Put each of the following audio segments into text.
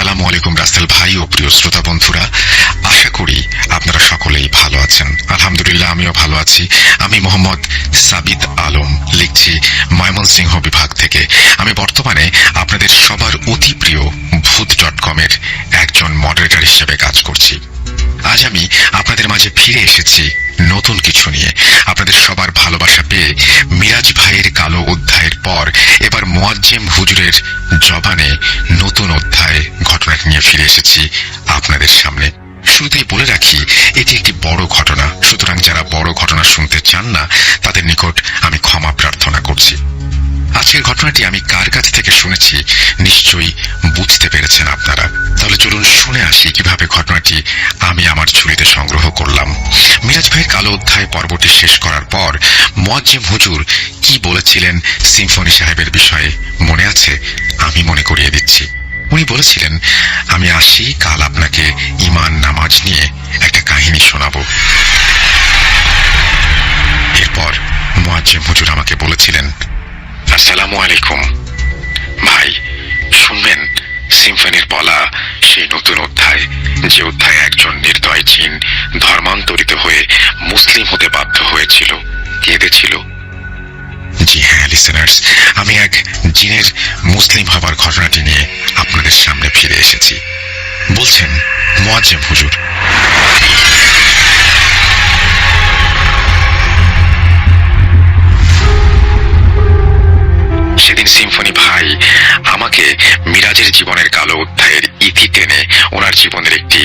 আসসালামু আলাইকুম রাসেল ভাই ও প্রিয় শ্রোতা বন্ধুরা, আশা করি আপনারা সকলেই ভালো আছেন। আলহামদুলিল্লাহ, আমিও ভালো আছি। আমি মোহাম্মদ সাবিত আলম লিখছি ময়মনসিংহ বিভাগ থেকে। আমি বর্তমানে আপনাদের সবার অতি প্রিয় ভূত.com এর একজন মডারেটর হিসেবে কাজ করছি। আজ আমি আপনাদের মাঝে ফিরে এসেছি নতুন কিছু নিয়ে। আপনাদের সবার ভালোবাসা পেয়ে মিরাজ ভাইয়ের কালো অধ্যায়ের পর এবার মুয়াজ্জেম হুজুরের জবানে নতুন অধ্যায় ঘটনাটি নিয়ে ফিরে এসেছি আপনাদের সামনে। শুরুতেই বলে রাখি, এটি একটি বড় ঘটনা, সুতরাং যারা বড় ঘটনা শুনতে চান না তাদের নিকট আমি ক্ষমা প্রার্থনা করছি। আজকের ঘটনাটি আমি কার কাছ থেকে শুনেছি নিশ্চয়ই বুঝতে পেরেছেন আপনারা। তাহলে চলুন শুনে আসি কিভাবে ঘটনাটি আমি আমার ঝুলিতে সংগ্রহ করলাম। মিরাজ ভাইয়ের কালো অধ্যায় পর্বটি শেষ করার পর মুয়াজ্জেম হুজুর কি বলেছিলেন সিম্ফনি সাহেবের বিষয়ে মনে আছে? আমি মনে করিয়ে দিচ্ছি। উনি বলেছিলেন, আমি আসি, কাল আপনাকে ঈমান নামাজ নিয়ে একটা কাহিনী শোনাবো। এরপর মুয়াজ্জেম হুজুর আমাকে বলেছিলেন, আসসালামু আলাইকুম ভাই, শুনবেন সিম্ফনির বলা সেই নতুন অধ্যায়, যে অধ্যায়ে একজন নির্দয় জিন ধর্মান্তরিত হয়ে মুসলিম হতে বাধ্য হয়েছিল, কেঁদেছিল। জি হ্যাঁ লিসেনার্স, আমি এক জিনের মুসলিম হবার ঘটনাটি নিয়ে আপনাদের সামনে ফিরে এসেছি। বলছেন মুয়াজ্জেম হুজুর, সেদিন সিম্ফনি ভাই আমাকে মিরাজের জীবনের কালো অধ্যায়ের ইতি টেনে ওনার জীবনের একটি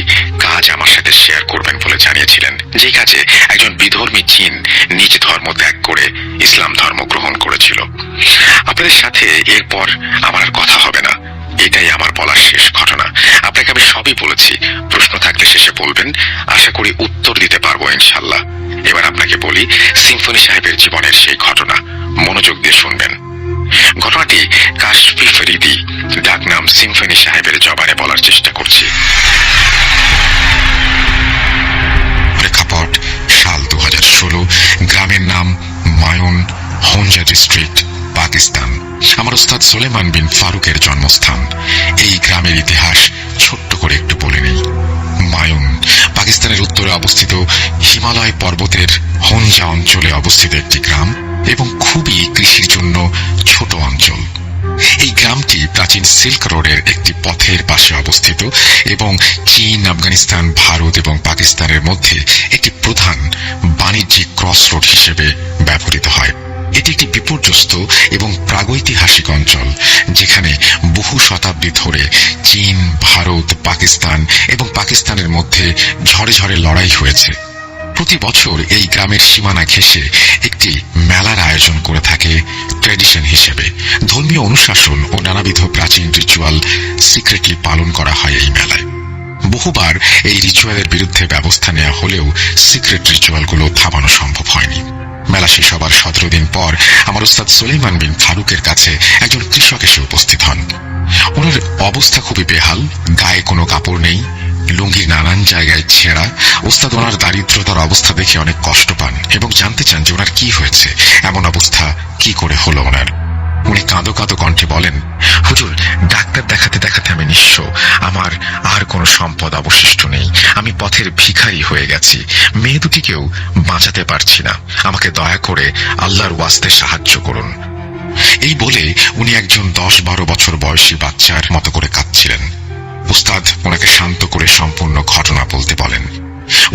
কাজ আমার সাথে শেয়ার করবেন বলে জানিয়েছিলেন, যে কাজে একজন বিধর্মী জিন নিজ ধর্ম ত্যাগ করে ইসলাম ধর্ম গ্রহণ করেছিল। আপনাদের সাথে এরপর আমার আর কথা হবে না, এটাই আমার বলার শেষ ঘটনা। আপনাকে আমি সবই বলেছি, প্রশ্ন থাকলে শেষে বলবেন, আশা করি উত্তর দিতে পারবো ইনশাল্লাহ। এবার আপনাকে বলি সিম্ফনি সাহেবের জীবনের সেই ঘটনা, মনোযোগ দিয়ে শুনবেন। ঘটনাটি কাশফি ফরিদি ডাকনাম সিম্ফনি সাহেবের জবানে বলার চেষ্টা করছি। প্রেক্ষাপট সাল 2016, গ্রামের নাম মায়ুন, হোনজা ডিস্ট্রিক্ট, পাকিস্তান। আমার ওস্তাদ সুলেমান বিন ফারুকের জন্মস্থান। এই গ্রামের ইতিহাস ছোট্ট করে একটু বলে নেই। মায়ুন পাকিস্তানের উত্তরে অবস্থিত হিমালয় পর্বতের হোনজা অঞ্চলে অবস্থিত একটি গ্রাম এবং খুবই কৃষির জন্য ছোট অঞ্চল। এই গ্রামটি প্রাচীন সিল্ক রোডের একটি পথের পাশে অবস্থিত এবং চীন, আফগানিস্তান, ভারত এবং পাকিস্তানের মধ্যে একটি প্রধান বাণিজ্যিক ক্রস রোড হিসেবে ব্যবহৃত হয়। এটি একটি বিপর্যস্ত এবং প্রাগৈতিহাসিক অঞ্চল, যেখানে বহু শতাব্দী ধরে চীন, ভারত, পাকিস্তান এবং পাকিস্তানের মধ্যে ঝড়ে ঝড়ে লড়াই হয়েছে। প্রতি বছর এই গ্রামের সীমানা ঘেঁষে একটি মেলার আয়োজন করে থাকে ট্র্যাডিশন হিসেবে। ধর্মীয় অনুশাসন ও নানাবিধ প্রাচীন রিচুয়াল সিক্রেটলি পালন করা হয় এই মেলায়। বহুবার এই রিচুয়ালের বিরুদ্ধে ব্যবস্থা নেওয়া হলেও সিক্রেট রিচুয়ালগুলো থামানো সম্ভব হয়নি। মেলা শেষ হবার 17 দিন পর আমার ওস্তাদ সুলেমান বিন ফারুকের কাছে একজন কৃষক এসে উপস্থিত হন। ওনার অবস্থা খুবই বেহাল, গায়ে কোনো কাপড় নেই, লুঙ্গির নানান জায়গায় ছেঁড়া। ওস্তাদ ওনার দারিদ্রতার অবস্থা দেখে অনেক কষ্ট পান এবং জানতে চান যে ওনার কি হয়েছে, এমন অবস্থা কি করে হলো ওনার। উনি কাঁদো কাঁদো কণ্ঠে বলেন, হুজুর, ডাক্তার দেখাতে দেখাতে আমি নিঃস্ব, আমার আর কোনো সম্পদ অবশিষ্ট নেই, আমি পথের ভিখারি হয়ে গেছি, মেয়ে দুটিকেও বাঁচাতে পারছি না, আমাকে দয়া করে আল্লাহর ওয়াস্তে সাহায্য করুন। এই বলে উনি একজন 10-12 বছর বয়সী বাচ্চার মতো করে কাঁদছিলেন। উস্তাদ ওনাকে শান্ত করে সম্পূর্ণ ঘটনা বলতে বলেন।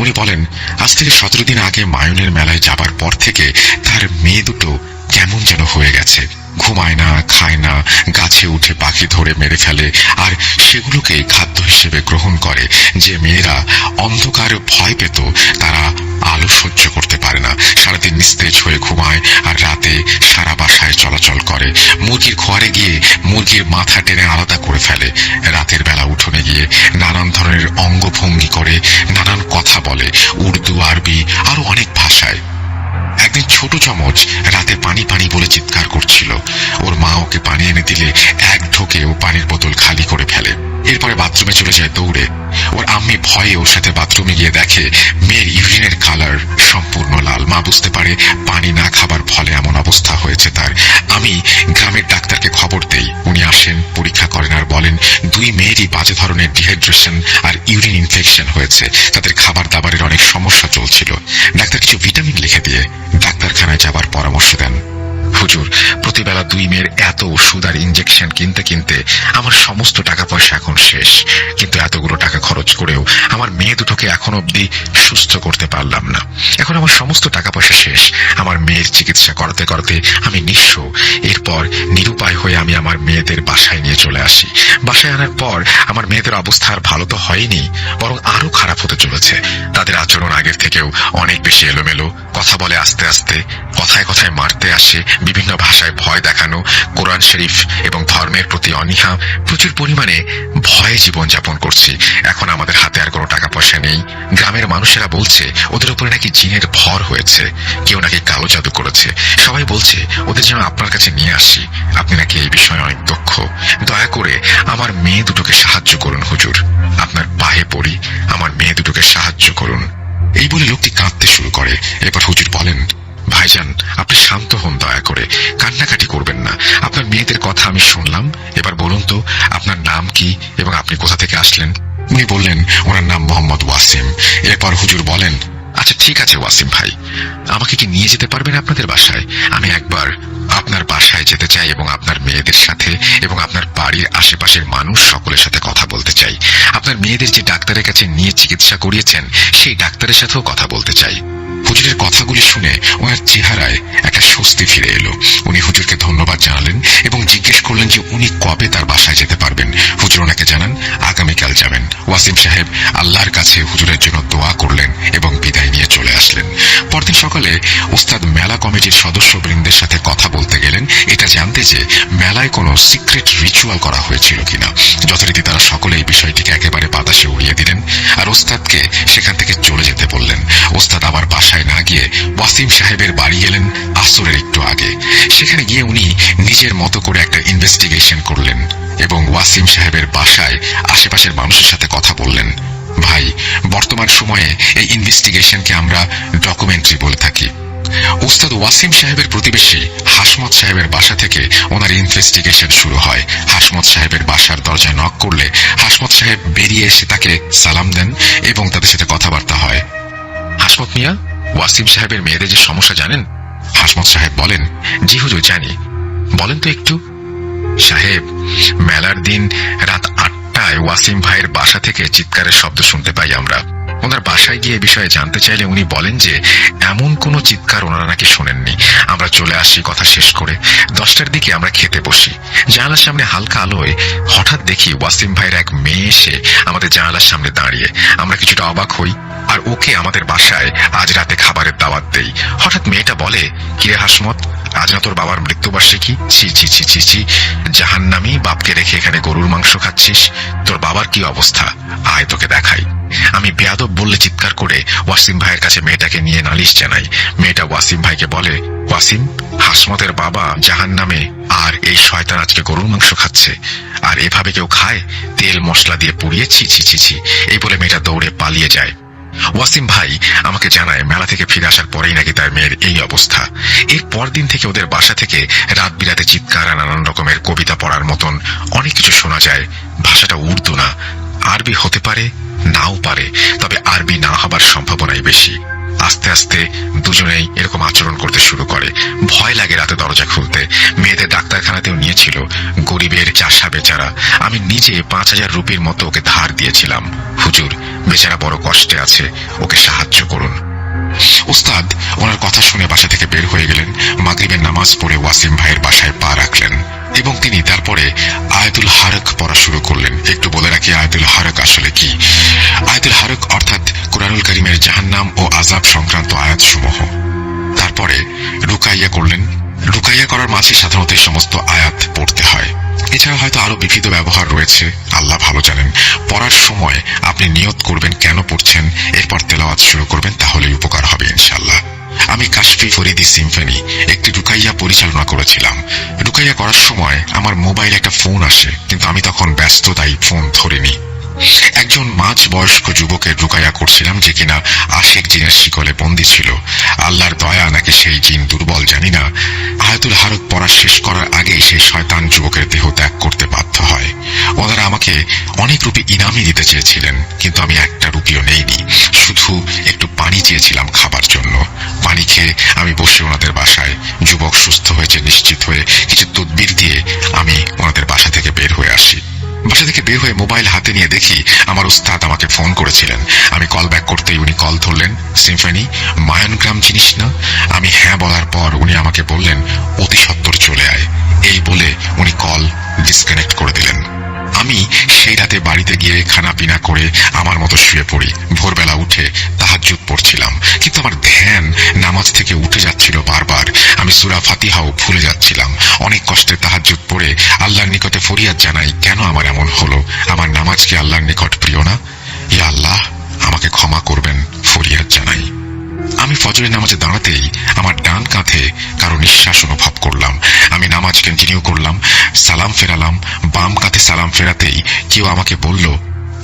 উনি বলেন, আজ থেকে 17 দিন আগে মায়ুনের মেলায় যাবার পর থেকে তার মেয়ে দুটো কেমন যেন হয়ে গেছে, ঘুমায় না, খায় না, গাছে উঠে পাখি ধরে মেরে ফেলে আর সেগুলোকে খাদ্য হিসেবে গ্রহণ করে। যে মেয়েরা অন্ধকারে ভয় পেত তারা আলো সহ্য করতে পারে না, সারাদিন নিস্তেজ হয়ে ঘুমায় আর রাতে সারা বাসায় চলাচল করে। মুরগির খোয়ারে গিয়ে মুরগির মাথা টেনে আলাদা করে ফেলে, রাতের বেলা উঠোনে গিয়ে নানান ধরনের অঙ্গভঙ্গি করে, নানান কথা বলে, উর্দু, আরবি আরো অনেক ভাষায়। একদিন ছোট চমচ রাতে পানি পানি বলে চিৎকার করছিল। ওর মা ওকে পানি এনে দিলে এক ঢোকে ও পানির বোতল খালি করে ফেলে। এরপরে বাথরুমে চলে যায় দৌড়ে। ওর আম্মি ভয়ে ওর সাথে বাথরুমে গিয়ে দেখে মেয়ের ইউরিনের কালার সম্পূর্ণ লাল। মা বুঝতে পারে পানি না খাবার ফলে এমন অবস্থা হয়েছে তার। আমি গ্রামের ডাক্তারকে খবর দেই, উনি আসেন, পরীক্ষা করেন আর বলেন দুই মেয়েরই বাজে ধরনের ডিহাইড্রেশন আর ইউরিন ইনফেকশন হয়েছে, তাদের খাবার দাবারের অনেক সমস্যা চলছিল। ডাক্তার কিছু ভিটামিন লিখে দিয়ে ডাক্তারখানায় যাবার পরামর্শ দেন। হুজুর, প্রতিবেলা দুই মেয়ের এত ওষুধ আর ইনজেকশন কিনতে কিনতে আমার সমস্ত টাকা পয়সা এখন শেষ, কিন্তু এতগুলো টাকা খরচ করেও আমার মেয়ে দুটোকে এখন অবধি সুস্থ করতে পারলাম না। এখন আমার সমস্ত টাকা পয়সা শেষ, আমার মেয়ের চিকিৎসা করাতে করাতে আমি নিঃস্ব। এরপর নিরুপায় হয়ে আমি আমার মেয়েদের বাসায় নিয়ে চলে আসি। বাসায় আনার পর আমার মেয়েদের অবস্থা আর ভালো তো হয়নি, বরং আরো খারাপ হতে চলেছে। তাদের আচরণ আগের থেকেও অনেক বেশি এলোমেলো, কথা বলে আস্তে আস্তে, কথায় কথায় মারতে আসে, বিভিন্ন ভাষায় ভয় দেখানো, কোরআন শরীফ এবং ধর্মের প্রতি অনীহা, প্রচুর পরিমাণে ভয়ে জীবনযাপন করছি। এখন আমাদের হাতে আর কোনো টাকা পয়সা নেই। গ্রামের মানুষেরা বলছে ওদের উপরে নাকি জিনের ভর হয়েছে, কেউ নাকি কালো জাদু করেছে। সবাই বলছে ওদের যেন আপনার কাছে নিয়ে আসি, আপনি নাকি এই বিষয়ে অনেক দক্ষ। দয়া করে আমার মেয়ে দুটোকে সাহায্য করুন হুজুর, আপনার পায়ে পড়ি, আমার মেয়ে দুটোকে সাহায্য করুন। এই বলে লোকটি কাঁদতে শুরু করে। এবার হুজুর বলেন, ভাইজান, আপনি শান্ত হন, দয়া করে কান্নাকাটি করবেন না। আপনার মেয়েদের কথা আমি শুনলাম, এবার বলুন তো আপনার নাম কি এবং আপনি কোথা থেকে আসলেন? উনি বললেন ওনার নাম মোহাম্মদ ওয়াসিম। এরপর হুজুর বলেন, আচ্ছা ঠিক আছে ওয়াসিম ভাই, আমাকে কি নিয়ে যেতে পারবেন আপনাদের বাসায়? আমি একবার আপনার বাসায় যেতে চাই এবং আপনার মেয়েদের সাথে এবং আপনার বাড়ির আশেপাশের মানুষ সকলের সাথে কথা বলতে চাই। আপনার মেয়েদের যে ডাক্তারের কাছে নিয়ে চিকিৎসা করিয়েছেন সেই ডাক্তারের সাথেও কথা বলতে চাই। হুজুরের কথাগুলি শুনে ওনার চেহারায় একটা স্বস্তি ফিরে এলো। উনি হুজুরকে ধন্যবাদ জানালেন এবং জিজ্ঞেস করলেন যে উনি কবে তার বাসায় যেতে পারবেন। হুজুর ওনাকে জানান আগামীকাল যাবেন। ওয়াসিম সাহেব আল্লাহর কাছে হুজুরের জন্য দোয়া করলেন এবং বিদায় নিয়ে চলে আসলেন। পরদিন সকালে ওস্তাদ মেলা কমিটির সদস্যবৃন্দের সাথে কথা বলতে গেলেন এটা জানতে যে মেলায় কোনো সিক্রেট রিচুয়াল করা হয়েছিল কিনা। যথারীতি তারা সকলে এই বিষয়টিকে একেবারে বাতাসে উড়িয়ে দিলেন আর ওস্তাদকে সেখান থেকে চলে যেতে বললেন। ওস্তাদ আবার বাসায় না গিয়ে ওয়াসিম সাহেবের বাড়ি গেলেন আসরের একটু আগে। সেখানে গিয়ে উনি নিজের মতো করে একটা ইনভেস্টিগেশন করলেন এবং ওয়াসিম সাহেবের বাসায় আশেপাশের মানুষের সাথে কথা বললেন। ভাই, বর্তমান সময়ে এই ইনভেস্টিগেশনকে আমরা ডকুমেন্টারি বলে থাকি। ওস্তাদ ওয়াসিম সাহেবের প্রতিবেশী হাসমত সাহেবের বাসা থেকে ওনার ইনভেস্টিগেশন শুরু হয়। হাসমত সাহেবের বাসার দরজায় নক করলে হাসমত সাহেব বেরিয়ে এসে তাকে সালাম দেন এবং তাদের সাথে কথাবার্তা হয়। হাসমত মিয়া, ওয়াসিম সাহেবের মেয়েদের যে সমস্যা জানেন? হাসমত সাহেব বলেন, জি হুজুর জানি। বলেন তো একটু। সাহেব, মেলার দিন রাত 8টায় ওয়াসিম ভাইয়ের বাসা থেকে চিৎকারের শব্দ শুনতে পাই আমরা। ওনার বাসায় গিয়ে বিষয়ে জানতে চাইলে উনি বলেন যে এমন কোনো চিৎকার ওনারা নাকি শোনেননি। আমরা চলে আসি কথা শেষ করে। 10টার দিকে আমরা খেতে বসি। জানালার সামনে হালকা আলোয় হঠাৎ দেখি ওয়াসিম ভাইয়ের এক মেয়ে এসে আমাদের জানালার সামনে দাঁড়িয়ে। আমরা কিছুটা অবাক হই আর ওকে আমাদের বাসায় আজ রাতে খাবারের দাওয়াত দেই। হঠাৎ মেয়েটা বলে, কিরে হাসমত, আজ না তোর বাবার মৃত্যুবার্ষিকী? ছি ছি ছি ছি ছি, জাহান্নামী বাপকে রেখে এখানে গরুর মাংস খাচ্ছিস। তোর বাবার কি অবস্থা, আয় তোকে দেখাই। আমি বেয়াদব বললে চিৎকার করে ওয়াসিম ভাইয়ের কাছে মেয়েটাকে নিয়ে নালিশ জানাই। মেয়েটা ওয়াসিম ভাইকে বলে, ওয়াসিম, হাসমতের বাবা জাহান্নামে আর এই শয়তান আজকে গরুর মাংস খাচ্ছে। আর এভাবে কেউ খায়? তেল মশলা দিয়ে পুড়িয়ে, ছি ছি ছি ছি। এই বলে মেয়েটা দৌড়ে পালিয়ে যায়। ওয়াসিম ভাই আমাকে জানায় মেলা থেকে ফিরে আসার পরেই নাকি তার মেয়ের এই অবস্থা। এর পরদিন থেকে ওদের বাসা থেকে রাত বিরাতে চিৎকার আর নানান রকমের কবিতা পড়ার মতন অনেক কিছু শোনা যায়। ভাষাটা উর্দু না, আরবি হতে পারে, নাও পারে, তবে আরবি না হবার সম্ভাবনাই বেশি। আস্তে আস্তে দুজনেই এরকম আচরণ করতে শুরু করে। ভয় লাগে রাতে দরজা খুলতে। মেয়েদের ডাক্তারখানাতেও নিয়েছিল, গরিবের চাষা বেচারা। আমি নিজে 5000 রুপির মতো ওকে ধার দিয়েছিলাম। হুজুর, বেচারা বড় কষ্টে আছে, ওকে সাহায্য করুন। ওস্তাদ ওনার কথা শুনে বাসা থেকে বের হয়ে গেলেন। মাগরিবের নামাজ পড়ে ওয়াসিম ভাইয়ের বাসায় পা রাখলেন এবং তিনি তারপরে আয়াতুল হারক পড়া শুরু করলেন। একটু বলে রাখি আয়াতুল হারক আসলে কি। আয়াতুল হারক অর্থাৎ কুরআনুল কারীমের জাহান্নাম ও আযাব সংক্রান্ত আয়াতসমূহ। তারপরে রুকাইয়া করলেন। রুকাইয়া করার মাঝে সাধারণত এই সমস্ত আয়াত পড়তে হয়। এছাড়া হয়তো আরো বিবিধ ব্যবহার রয়েছে, আল্লাহ ভালো জানেন। পড়ার সময় আপনি নিয়ত করবেন কেন পড়ছেন, এরপর তেলাওয়াত শুরু করবেন, তাহলেই উপকার হবে ইনশাআল্লাহ। আমি কাশফি ফরিদি সিম্ফনি একটি রুকাইয়া পরিচালনা করেছিলাম। রুকাইয়া করার সময় আমার মোবাইলে একটা ফোন আসে, কিন্তু আমি তখন ব্যস্ত, তাই ফোন ধরিনি। একজন মাঝ বয়স্ক যুবকের রুকায়া করছিলাম, যে কিনা আশিক জিনের শিকলে বন্দী ছিল। আল্লাহর দয়া নাকি সেই জিন দুর্বল জানি না, আয়াতুল হারত পড়া শেষ করার আগেই সেই শয়তান যুবকের দেহ ত্যাগ করতে বাধ্য হয়। ওনারা আমাকে অনেক রুপি ইনামই দিতে চেয়েছিলেন, কিন্তু আমি একটা রুপিও নেইনি। শুধু একটু পানি চেয়েছিলাম খাবার জন্য। পানি খেয়ে আমি বসে ওনাদের বাসায়। যুবক সুস্থ হয়েছে নিশ্চিত হয়ে কিছু তদবির দিয়ে আমি ওনাদের বাসা থেকে বের হয়ে আসি। বাসা থেকে বের হয়ে মোবাইল হাতে নিয়ে দেখি আমার উস্তাদ আমাকে ফোন করেছিলেন। আমি কল ব্যাক করতেই উনি কল ধরলেন। সিম্ফনি, মায়ন গ্রাম চিনিস না? আমি হ্যাঁ বলার পর উনি আমাকে বললেন, অতি সত্বর চলে আয়। এই বলে উনি কল ডিসকানেক্ট করে দিলেন। আমি সেই রাতে বাড়িতে গিয়ে খানা পিনা করে আমার মতো শুয়ে পড়ি। ভোরবেলা উঠে তাহাজ্জুদ পড়ছিলাম, কিন্তু আমার ধ্যান নামাজ থেকে উঠে যাচ্ছিল বারবার। আমি সূরা ফাতিহাও ভুলে যাচ্ছিলাম। অনেক কষ্টে তাহাজ্জুদ পড়ে আল্লাহর নিকটে ফরিয়াদ জানাই, কেন আমার এমন হলো? আমার নামাজ কি আল্লাহর নিকট প্রিয় না? ইয়া আল্লাহ, আমাকে ক্ষমা করবেন, ফরিয়াদ জানাই। আমি ফজরের নামাজে দাঁড়াতেই আমার ডান কাঁধে কারো নিঃশ্বাস অনুভব করলাম। আমি নামাজ কন্টিনিউ করলাম, সালাম ফেরালাম। বাম কাঁধে সালাম ফেরাতেই কেউ আমাকে বলল,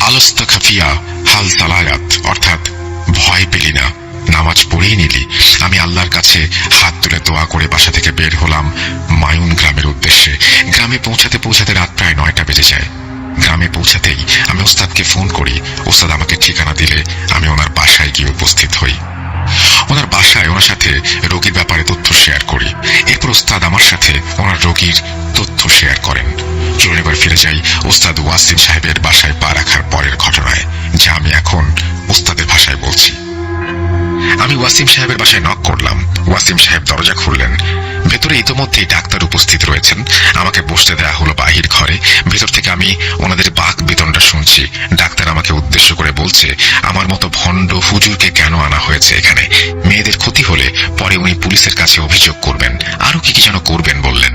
আলস্তা খাফিয়া হাল তালায়াত, অর্থাৎ ভয় পেলি না, নামাজ পড়েই নিলি। আমি আল্লাহর কাছে হাত তুলে দোয়া করে বাসা থেকে বের হলাম মায়ুন গ্রামের উদ্দেশ্যে। গ্রামে পৌঁছাতে পৌঁছাতে রাত প্রায় 9টা বেজে যায়। গ্রামে পৌঁছাতেই আমি ওস্তাদকে ফোন করি। ওস্তাদ আমাকে ঠিকানা দিলে আমি ওনার বাসায় গিয়ে উপস্থিত হই। ওনার বাসায় ওনার সাথে রোগীর ব্যাপারে তথ্য শেয়ার করি। এরপর ওস্তাদ আমার সাথে ওনার রোগীর তথ্য শেয়ার করেন। চলুন এবার ফিরে যাই ওস্তাদ ওয়াসিম সাহেবের বাসায় পা রাখার পরের ঘটনায়, যা আমি এখন ওস্তাদের ভাষায় বলছি। আমি ওয়াসিম সাহেবের বাসায় নক করলাম। ওয়াসিম সাহেব দরজা খুললেন। ভেতরে ইতোমধ্যেই ডাক্তার উপস্থিত রয়েছেন। আমাকে বসতে দেয়া হলো বাহির ঘরে। ভেতর থেকে আমি ওনাদের বাক বেতনটা শুনছি। ডাক্তার আমাকে উদ্দেশ্য করে বলছে, আমার মতো ভণ্ড হুজুরকে কেন আনা হয়েছে এখানে? মেয়েদের ক্ষতি হলে পরে উনি পুলিশের কাছে অভিযোগ করবেন, আরো কি কি যেন করবেন বললেন।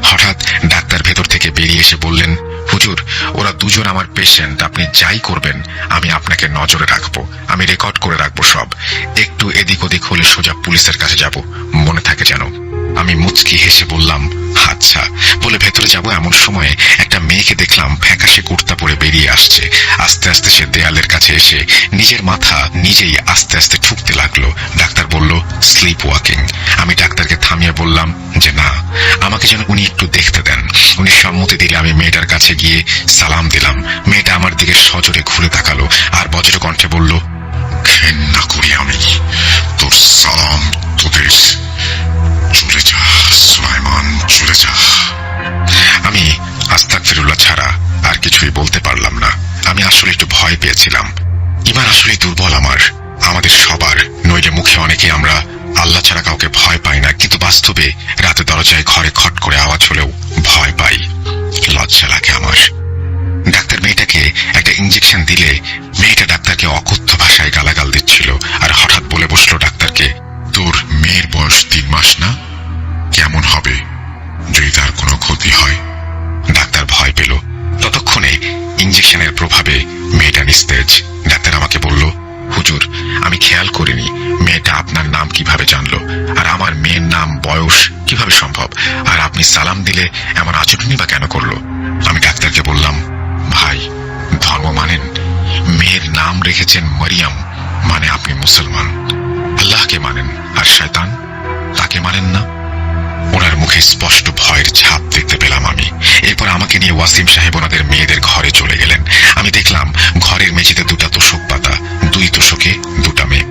হঠাৎ ডাক্তার ভেতর থেকে বেরিয়ে এসে বললেন, হুজুর, ওরা দুজন আমার পেশেন্ট, আপনি যাই করবেন আমি আপনাকে নজরে রাখবো, আমি রেকর্ড করে রাখবো সব। একটু এদিক ওদিক হলে সোজা পুলিশের কাছে যাব, মনে থাকে যেন। আমি মুচকি হেসে বললাম, আচ্ছা। বলে ভেতরে যাব এমন সময়ে একটা মেয়েকে দেখলাম ফ্যাকাশে কুর্তা পরে বেরিয়ে আসছে। আস্তে আস্তে সে দেয়ালের কাছে এসে নিজের মাথা নিজেই আস্তে আস্তে ঠুকতে লাগলো। ডাক্তার বলল, স্লিপ ওয়াকিং। আমি ডাক্তারকে থামিয়ে বললাম যে না, আমাকে যেন উনি একটু দেখতে দেন। উনি সম্মতি দিলে আমি মেয়েটার কাছে গিয়ে সালাম দিলাম। মেয়েটা আমার দিকে সজোরে ঘুরে তাকালো আর বজ্র কণ্ঠে বলল, ঘেন্না করি আমি তোর সালাম, তোদের চলে যা সুলাইমান, চলে যা। আমি আস্তাগফিরুল্লাহ ছাড়া আর কিছুই বলতে পারলাম না। আমি আসলে একটু ভয় পেয়েছিলাম। ইমান আসলে দুর্বল আমাদের সবার। নইলে মুখে অনেকে আমরা আল্লাহ ছাড়া কাউকে ভয় পাই না, কিন্তু বাস্তবে রাতে দরজায় ঘরে খট করে আওয়াজ হলেও ভয় পাই। লজ্জা লাগে আমার। ডাক্তার মেয়েটাকে একটা ইঞ্জেকশন দিলে মেয়েটা ডাক্তারকে অকথ্য ভাষায় গালাগাল দিচ্ছিল আর হঠাৎ বলে বসলো ডাক্তারকে, তোর মেয়ের বয়স 3 মাস না? কেমন হবে যদি তার কোনো ক্ষতি হয়? ডাক্তার ভয় পেল। ততক্ষণে ইঞ্জেকশনের প্রভাবে মেয়েটা নিস্তেজ। ডাক্তার আমাকে বলল, হুজুর, আমি খেয়াল করিনি মেয়েটা আপনার নাম কিভাবে জানলো, আর আমার মেয়ের নাম বয়স কিভাবে সম্ভব, আর আপনি সালাম দিলে এমন আচরণই বা কেন করলো? আমি ডাক্তারকে বললাম, ভাই, ধর্ম মানেন? মেয়ের নাম রেখেছেন মরিয়ম, মানে আপনি মুসলমান। আল্লাহকে মানেন আর শয়তান তাকে মানেন না। ওনার মুখে স্পষ্ট ভয়ের ছাপ দেখতে পেলাম আমি। এরপর আমাকে নিয়ে ওয়াসিম সাহেব ওনাদের মেয়েদের ঘরে চলে গেলেন। আমি দেখলাম ঘরের মেঝেতে 2টা তোষক পাতা, 2 তোষকে 2টা মেয়ে।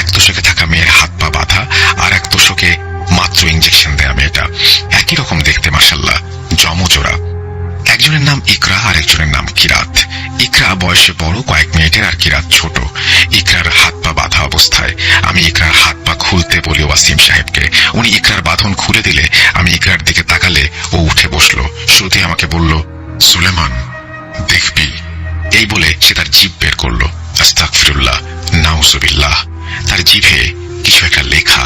এক তোষকে থাকা মেয়ের হাত পা বাঁধা, আর এক তোষকে মাত্র ইঞ্জেকশন দেয়া মেয়েটা। একই রকম দেখতে মাশাআল্লাহ, জমজোড়া। একজনের নাম ইকরা আর একজনের নাম কিরাত। ইকরা বয়সে বড় কয়েক মিনিটের আর কিরাত ছোট। ইকরার হাত পা বাঁধা অবস্থায়। আমি ইকরার হাত পা খুলতে বলি ওয়াসিম সাহেবকে। উনি ইকরার বাঁধন খুলে দিলে আমি ইকরার দিকে তাকালে ও উঠে বসলো। শুরুতে আমাকে বলল, সুলেমান, দেখবি? এই বলে সে তার জিভ বের করলো। আস্তাগফিরুল্লাহ, নাউজুবিল্লাহ। তার জিভে কিছু একটা লেখা।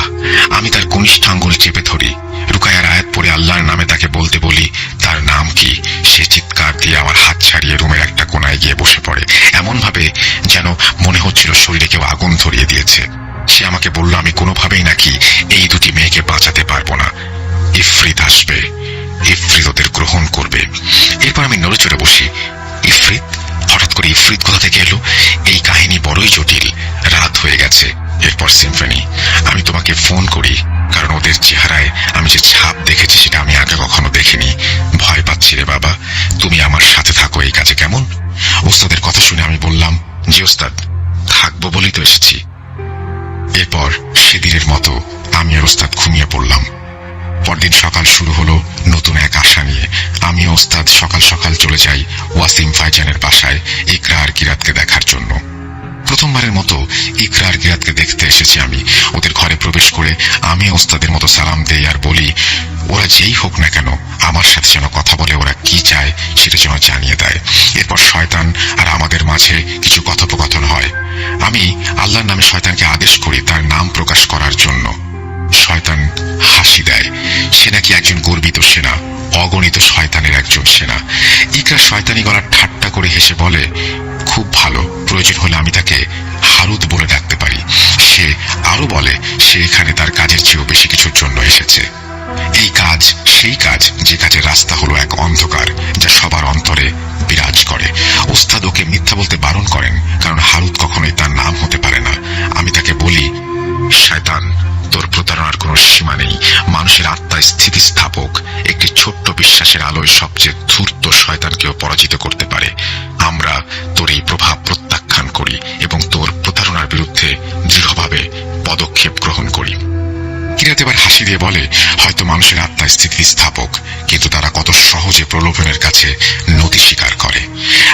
আমি তার কনিষ্ঠ আঙ্গুল চেপে ধরি। রুকায়ার আয়াত পড়ে আল্লাহর নামে তাকে বলতে বলি তার নাম কি। সে চিৎকার দিয়ে আমার হাত ছাড়িয়ে রুমের একটা কোনায় গিয়ে বসে পড়ে, এমন ভাবে যেন মনে হচ্ছিল শরীরে কেউ আগুন ধরিয়ে দিয়েছে। সে আমাকে বলল, আমি কোনোভাবেই নাকি এই 2টি মেয়েকে বাঁচাতে পারবো না। ইফরিত আসবে, ইফরিত ওদের গ্রহণ করবে। এরপর আমি নড়ে চড়ে বসি। ইফরিত? হঠাৎ করে ইফরিত কোথা থেকে এলো? এই কাহিনী বড়ই জটিল। রাত হয়ে গেছে। এরপর সিম্ফনি, আমি তোমাকে ফোন করি কারণ ওদের চেহারায় আমি যে ছাপ দেখেছি সেটা আমি আগে কখনো দেখিনি। ভয় পাচ্ছি রে বাবা, তুমি আমার সাথে থাকো এই কাজে, কেমন? ওস্তাদের কথা শুনে আমি বললাম, জি ওস্তাদ, থাকবো বলেই তো এসেছি। এরপর সেদিনের মতো আমি আর ওস্তাদ ঘুমিয়ে পড়লাম। পরদিন সকাল শুরু হলো নতুন এক আশা নিয়ে। আমি ওস্তাদ সকাল সকাল চলে যাই ওয়াসিম ভাইজানের বাসায় ইকরা আর কিরাতকে দেখার জন্য। প্রথমবারের মতো ইকরা আর কিরাতকে দেখতে এসেছি আমি। ওদের ঘরে প্রবেশ করে আমি ওস্তাদের মতো সালাম দেই আর বলি, ওরা যেই হোক না কেন আমার সাথে যেন কথা বলে, ওরা কি চায় সেটা যেন জানিয়ে দেয়। এরপর শয়তান আর আমাদের মাঝে কিছু কথোপকথন হয়। আমি আল্লাহর নামে শয়তানকে আদেশ করি তার নাম প্রকাশ করার জন্য। শয়তান হাসি দেয়। সে নাকি একজন গর্বিত সেনা, অগণিত শয়তানের একজন সেনা। ইকরা শয়তানি গলার ঠাট্টা করে হেসে বলে, খুব ভালো, প্রয়োজন হলে আমি তাকে হারুত বলে ডাকতে পারি। সে আরো বলে সে এখানে তার কাজের চেয়েও বেশি কিছুর জন্য এসেছে। এই কাজ সেই কাজ যে কাজের রাস্তা হলো এক অন্ধকার যা সবার অন্তরে বিরাজ করে। ওস্তাদ ওকে মিথ্যা বলতে বারণ করেন, কারণ হারুত কখনোই তার নাম হতে পারে না। আমি তাকে বলি, শয়তান, তোর প্রতারণার কোনো সীমা নেই। মানুষের আত্মা স্থিতিস্থাপক। একটি ছোট্ট বিশ্বাসের আলোয় সবচেয়ে ধূর্ত শয়তানকেও পরাজিত করতে পারে। আমরা তোর এই প্রভাব প্রত্যাখ্যান করি এবং তোর প্রতারণার বিরুদ্ধে দৃঢ়ভাবে পদক্ষেপ গ্রহণ করি। কিরাত এবার হাসি দিয়ে বলে, হয়তো মানুষের আত্মা স্থিতিস্থাপক, কিন্তু তারা কত সহজে প্রলোভনের কাছে নতি স্বীকার করে।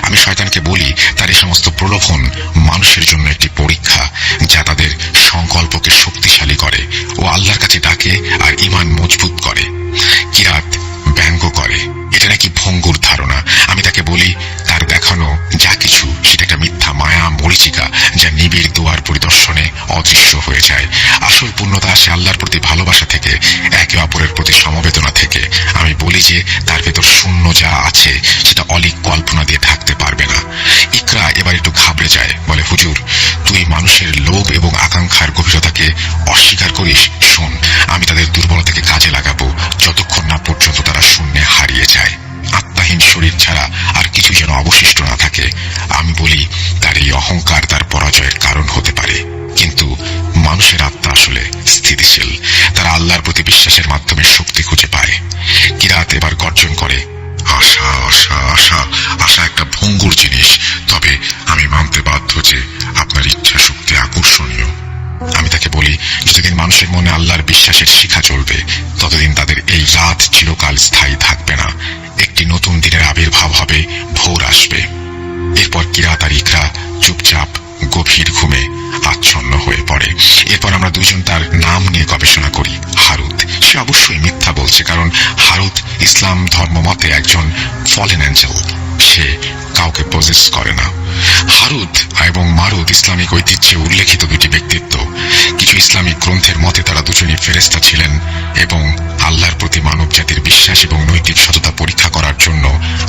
আমি শয়তানকে বলি, তার এই সমস্ত প্রলোভন মানুষের জন্য একটি পরীক্ষা যা তাদের সংকল্পকে শক্তিশালী করে ও আল্লাহর কাছে ডাকে আর ঈমান মজবুত করে। কিরাত ব্যঙ্গ করে, এটা নাকি ভঙ্গুর ধারণা। আমি তাকে বলি, তার দেখানো যা কিছু সেটা একটা মিথ্যা মায়া মরীচিকা যা নিবিড় দুয়ার পরিদর্শনে অদৃশ্য হয়ে যায়। আসল পূর্ণতা আসে আল্লাহর প্রতি ভালোবাসা থেকে, একে অপরের প্রতি সমবেদনা থেকে। আমি বলি যে তার ভেতর শূন্য যা আছে সেটা অলিক কল্পনা দিয়ে ঢাকতে পারবে না। ইকরা এবার একটু ঘাবড়ে যায়, বলে, হুজুর, তুই মানুষের লোভ এবং আকাঙ্ক্ষার গভীরতাকে অস্বীকার করিস। শোন, আমি তাদের দুর্বলতাকে কাজে লাগাবো যতক্ষণ না পর্যন্ত তারা শূন্যে হারিয়ে যায়, আত্মাহীন শরীর ছাড়া আর কিছু যেন অবশিষ্ট না থাকে। আমি বলি, তার এই অহংকার তার পরাজয়ের কারণ হতে পারে, কিন্তু মানুষের আত্মা আসলে স্থিতিশীল। তারা আল্লাহর প্রতি বিশ্বাসের মাধ্যমে শক্তি খুঁজে পায়। কিরাত এবার গর্জন করে, আশা আশা আশা আশা একটা ভঙ্গুর জিনিস, তবে আমি মানতে বাধ্য যে আপনার ইচ্ছা শক্তি আকর্ষণীয়। আমি তাকে বলি, যতদিন মানুষের মনে আল্লাহর বিশ্বাসের শিখা চলবে ততদিন তাদের এই রাত চিরকাল স্থায়ী থাকবে না। একটি নতুন দিনের আবির্ভাব হবে, ভোর আসবে। এরপর কিরাত আর ইকরা চুপচাপ গভীর ঘুমে আচ্ছন্ন হয়ে পড়ে। এরপর আমরা দুজন তার নাম নিয়ে গবেষণা করি। হারুত, সে অবশ্যই মিথ্যা বলছে, কারণ হারুত ইসলাম ধর্ম মতে একজন ফলেন অ্যাঞ্জেল। সে কাউকে পজেস করে না। হারুত এবং মারুত ইসলামিক ঐতিহ্যে উল্লেখিত দুটি ব্যক্তিত্ব। কিছু ইসলামিক গ্রন্থের মতে তারা দুজনই ফেরেশতা ছিলেন এবং আল্লাহর প্রতি মানব জাতির বিশ্বাস এবং নৈতিক সততা পরীক্ষা করার জন্য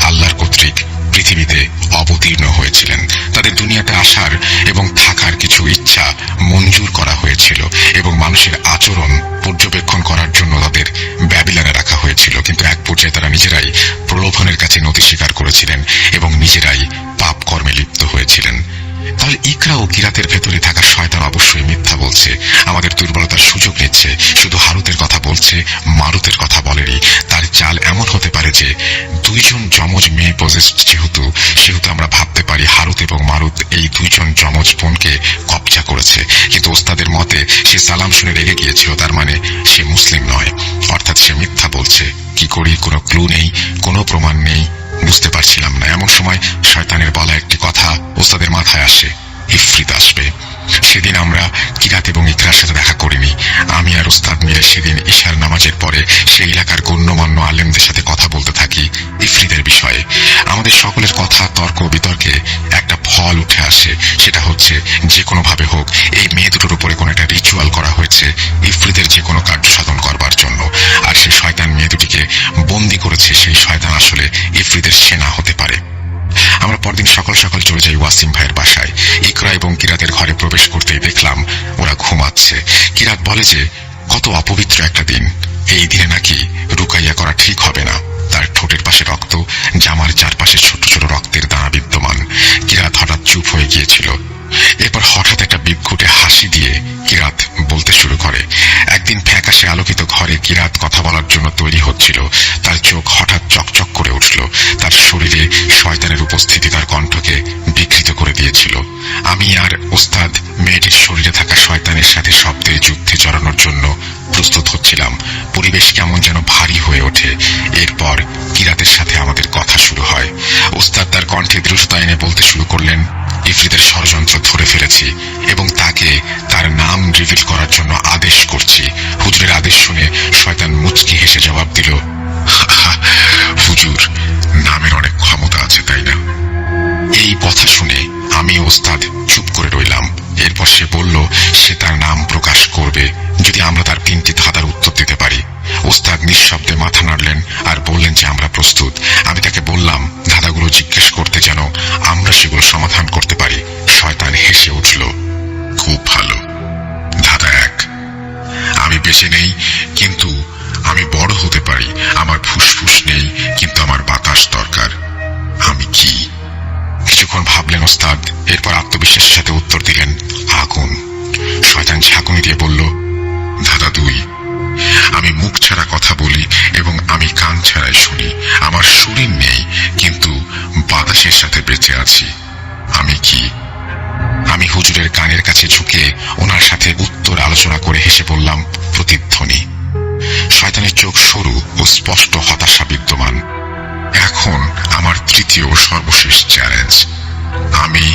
আল্লাহর কর্তৃক পৃথিবীতে অবতীর্ণ হয়েছিলেন। তাদের দুনিয়াতে আসার এবং থাকার কিছু ইচ্ছা মঞ্জুর করা হয়েছিল এবং মানুষের আচরণ পর্যবেক্ষণ করার জন্য তাদের ব্যাবিলনে রাখা হয়েছিল, কিন্তু এক পর্যায়ে তারা নিজেরাই প্রলোভনের কাছে নতি স্বীকার করেছিলেন এবং নিজেরাই পাপ কর্মে লিপ্ত হয়েছিলেন। তাহলে ইকরা ও কিরাতের ভেতরে থাকা শয়তান অবশ্যই মিথ্যা বলছে, আমাদের দুর্বলতার সুযোগ নিচ্ছে। শুধু হারুতের কথা বলছে, মারুতের কথা বলেনি। তার চাল এমন হতে পারে যে দুইজন যমজ মেয়ে পজেসড সেহেতু আমরা ভাবতে পারি হারুত এবং মারুত এই দুইজন যমজ বোনকে কবজা করেছে। কিন্তু ওস্তাদের মতে সে সালাম শুনে রেগে গিয়েছিল, তার মানে সে মুসলিম নয়, অর্থাৎ সে মিথ্যা বলছে। কি করি, কোনো ক্লু নেই, কোনো প্রমাণ নেই, বুঝতে পারছিলাম না। এমন সময় শয়তানের বলা একটি কথা ওস্তাদের মাথায় আসে, ইফরিত আসবে। সেদিন আমরা কিরাত এবং ইকরার সাথে দেখা করিনি। আমি আর ওস্তাদ মিলে সেদিন ঈশার নামাজের পরে সেই এলাকার গণ্যমান্য আলেমদের সাথে কথা বলতে থাকি ইফরিতের বিষয়ে। আমাদের সকলের কথা তর্ক বিতর্কে একটা ফল উঠে আসে, সেটা হচ্ছে যে কোনো ভাবে হোক এই মেয়ে দুটোর উপরে কোনো একটা রিচুয়াল করা হয়েছে ইফরিতের যে কোনো কার্য সাধন করবার জন্য। আর সেই শয়তান মেয়ে দুটিকে বন্দি করেছে সেই শয়তান আসলে ইফরিতের সেনা হতে পারে। আমরা পরদিন সকাল সকাল চলে যাই ওয়াসিম ভাইয়ের বাসায়। ইকরা এবং কিরাতের ঘরে প্রবেশ করতেই দেখলাম ওরা ঘুমাচ্ছে। কিরাত বলে যে কত অপবিত্র একটা দিন, এই দিনে নাকি রুকাইয়া করা ঠিক হবে না। তার ঠোঁটের পাশে রক্ত, জামার চারপাশে ছোট ছোট রক্তের দানা বিদ্যমান। কিরাত সে আলোকিত ঘরে কিরাত কথা বলার জন্য তৈরি হচ্ছিল। তার চোখ হঠাৎ চকচক করে উঠল। তার শরীরে শয়তানের উপস্থিতি তার কণ্ঠকে বিকৃত করে দিয়েছিল। আমি আর ওস্তাদ মেয়েটির শরীরে থাকা শয়তানের সাথে শব্দের যুদ্ধে জড়ানোর জন্য প্রস্তুত হচ্ছিলাম। পরিবেশ কেমন যেন ভারী হয়ে ওঠে। এরপর কিরাতের সাথে আমাদের কথা শুরু হয়। ওস্তাদ তার কণ্ঠে দ্রুততা এনে বলতে শুরু করলেন, ইফরিতের ষড়যন্ত্র ধরে ফেলেছি এবং তাকে তার নাম রিভিল করার জন্য আদেশ করছি। হুজুরের আদেশ শুনে শয়তান মুচকি হেসে জবাব দিল, হুজুর, নামের অনেক ক্ষমতা আছে, তাই না? এই কথা শুনে আমি ওস্তাদ চুপ করে রইলাম। এরপর সে বলল সে তার নাম প্রকাশ করবে যদি আমরা তার 3টি ধাঁধার উত্তর দিতে পারি। ওস্তাদ নিঃশব্দে মাথা নাড়লেন আর বললেন যে আমরা প্রস্তুত। আমি তাকে বললাম ধাঁধাগুলো জিজ্ঞেস করতে যেন আমরা সেগুলো সমাধান করতে পারি। শয়তান হেসে উঠল, খুব ভালো। ধাঁধা 1, আমি বেঁচে নেই কিন্তু আমি বড় হতে পারি। আমার ফুসফুস নেই কিন্তু আমার বাতাস দরকার। আমি কি? কিছুক্ষণ ভাবলেন ওস্তাদ, এরপর আত্মবিশ্বাসের সাথে উত্তর দিলেন, আগুন। শয়তান ঝাঁকুনি দিয়ে বলল, ধাঁধা 2, আমি মুখ ছাড়া কথা বলি এবং আমি কান ছাড়াই শুনি। আমার শরীর নেই কিন্তু বাতাসের সাথে বেঁচে আছি। আমি কি? আমি হুজুরের কানের কাছে ঝুঁকে ওনার সাথে উত্তর আলোচনা করে হেসে বললাম, প্রতিধ্বনি। শয়তানের চোখ সরু ও স্পষ্ট হতাশা বিদ্যমান। এখন আমার 3য় ও সর্বশেষ চ্যালেঞ্জ। আমি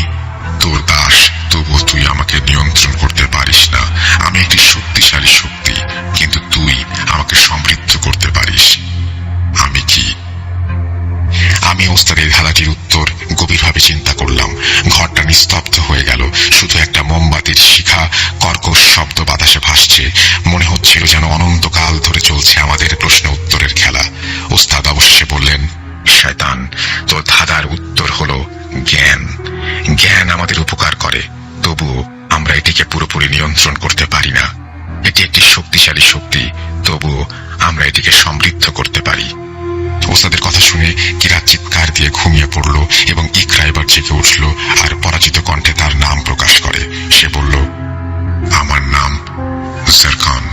তোর দাস, তবুও তুই আমাকে নিয়ন্ত্রণ করতে পারিস না। আমি একটি শক্তিশালী শক্তি কিন্তু তুই আমাকে সমৃদ্ধ করতে পারিস। আমি কি? আমি ওস্তাদের ধাঁধাটির উত্তর গভীরভাবে চিন্তা করলাম। ঘরটা নিস্তব্ধ হয়ে গেল। শুধু একটা মোমবাতির শিখা কর্কশ শব্দ বাতাসে ভাসছে। মনে হচ্ছিল যেন অনন্তকাল ধরে চলছে আমাদের প্রশ্ন উত্তরের খেলা। ওস্তাদ অবশেষে বললেন, শয়তান, তোর ধাঁধার উত্তর হলো জ্ঞান। জ্ঞান আমাদের উপকার করে, তবুও আমরা এটিকে পুরোপুরি নিয়ন্ত্রণ করতে পারি না। এটি একটি শক্তিশালী শক্তি, তবুও আমরা এটিকে সমৃদ্ধ করতে পারি। ওস্তাদের কথা শুনে কিরাত চিৎকার দিয়ে ঘুমিয়ে পড়ল এবং ইকরা এবার জেগে উঠল আর পরাজিত কণ্ঠে তার নাম প্রকাশ করে। সে বলল, আমার নাম জারকান